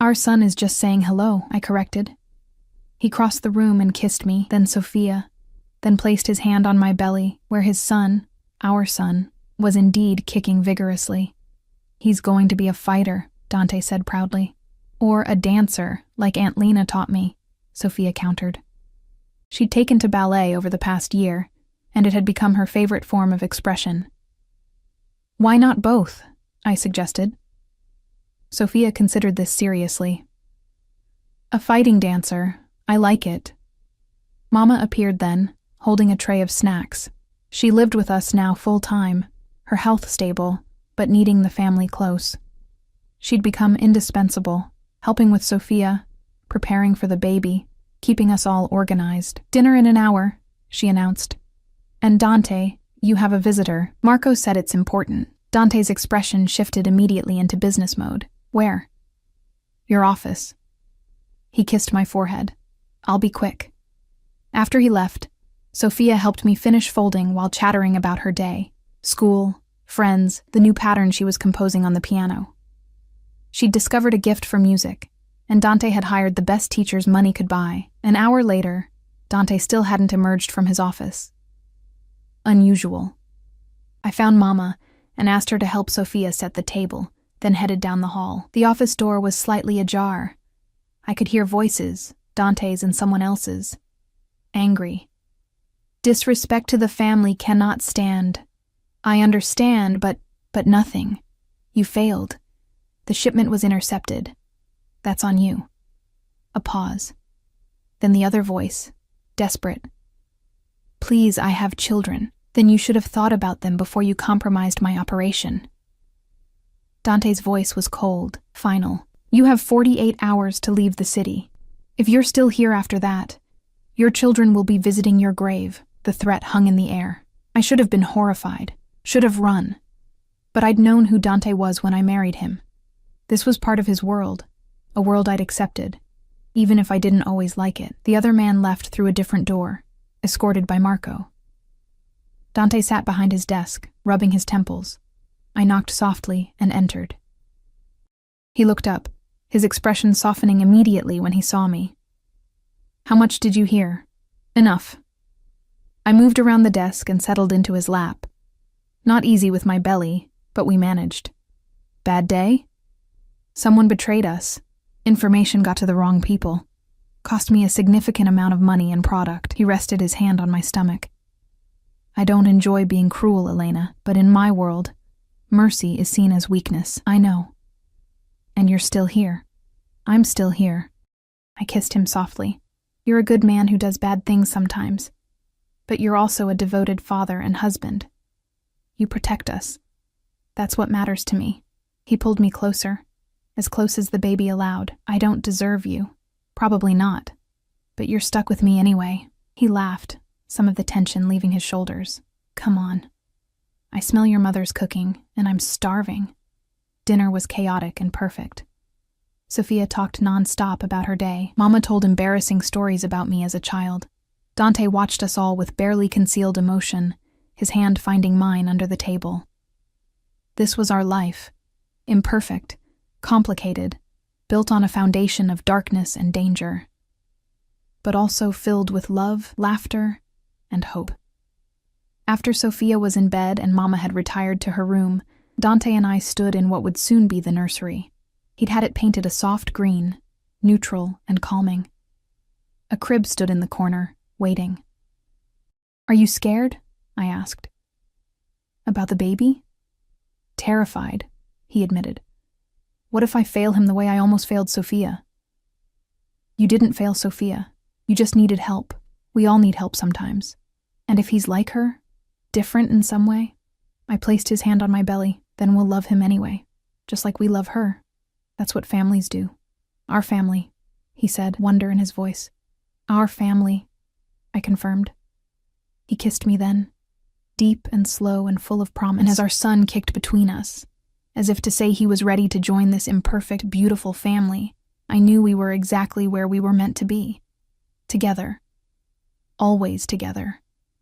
Our son is just saying hello, I corrected. He crossed the room and kissed me, then Sophia, then placed his hand on my belly, where his son, our son, was indeed kicking vigorously. He's going to be a fighter, Dante said proudly. Or a dancer, like Aunt Lena taught me, Sophia countered. She'd taken to ballet over the past year, and it had become her favorite form of expression. Why not both? I suggested. Sophia considered this seriously. A fighting dancer. I like it. Mama appeared then, holding a tray of snacks. She lived with us now full-time, her health stable, but needing the family close. She'd become indispensable, helping with Sophia, preparing for the baby, keeping us all organized. Dinner in an hour, she announced. And Dante, you have a visitor. Marco said it's important. Dante's expression shifted immediately into business mode. Where? Your office. He kissed my forehead. I'll be quick. After he left, Sophia helped me finish folding while chattering about her day, school, friends, the new pattern she was composing on the piano. She'd discovered a gift for music, and Dante had hired the best teachers money could buy. An hour later, Dante still hadn't emerged from his office. Unusual. I found Mama and asked her to help Sophia set the table, then headed down the hall. The office door was slightly ajar. I could hear voices, Dante's and someone else's. Angry. Disrespect to the family cannot stand. I understand, but nothing. You failed. The shipment was intercepted. That's on you. A pause. Then the other voice, desperate. Please, I have children. Then you should have thought about them before you compromised my operation. Dante's voice was cold, final. You have 48 hours to leave the city. If you're still here after that, your children will be visiting your grave. The threat hung in the air. I should have been horrified, should have run. But I'd known who Dante was when I married him. This was part of his world, a world I'd accepted, even if I didn't always like it. The other man left through a different door, escorted by Marco. Dante sat behind his desk, rubbing his temples. I knocked softly and entered. He looked up, his expression softening immediately when he saw me. How much did you hear? Enough. I moved around the desk and settled into his lap. Not easy with my belly, but we managed. Bad day? Someone betrayed us. Information got to the wrong people. Cost me a significant amount of money and product. He rested his hand on my stomach. I don't enjoy being cruel, Elena, but in my world, mercy is seen as weakness. I know. And you're still here. I'm still here. I kissed him softly. You're a good man who does bad things sometimes, but you're also a devoted father and husband. You protect us. That's what matters to me. He pulled me closer, as close as the baby allowed. I don't deserve you. Probably not. But you're stuck with me anyway. He laughed, some of the tension leaving his shoulders. Come on. I smell your mother's cooking, and I'm starving. Dinner was chaotic and perfect. Sophia talked non-stop about her day. Mama told embarrassing stories about me as a child. Dante watched us all with barely concealed emotion, his hand finding mine under the table. This was our life. Imperfect, complicated, built on a foundation of darkness and danger, but also filled with love, laughter, and hope. After Sophia was in bed and Mama had retired to her room, Dante and I stood in what would soon be the nursery. He'd had it painted a soft green, neutral and calming. A crib stood in the corner, waiting. Are you scared? I asked. About the baby? Terrified, he admitted. What if I fail him the way I almost failed Sophia? You didn't fail Sophia. You just needed help. We all need help sometimes. And if he's like her, different in some way, I placed his hand on my belly, then we'll love him anyway, just like we love her. That's what families do. Our family, he said, wonder in his voice. Our family, I confirmed. He kissed me then, deep and slow and full of promise, and as our son kicked between us, as if to say he was ready to join this imperfect, beautiful family, I knew we were exactly where we were meant to be. Together. Always together.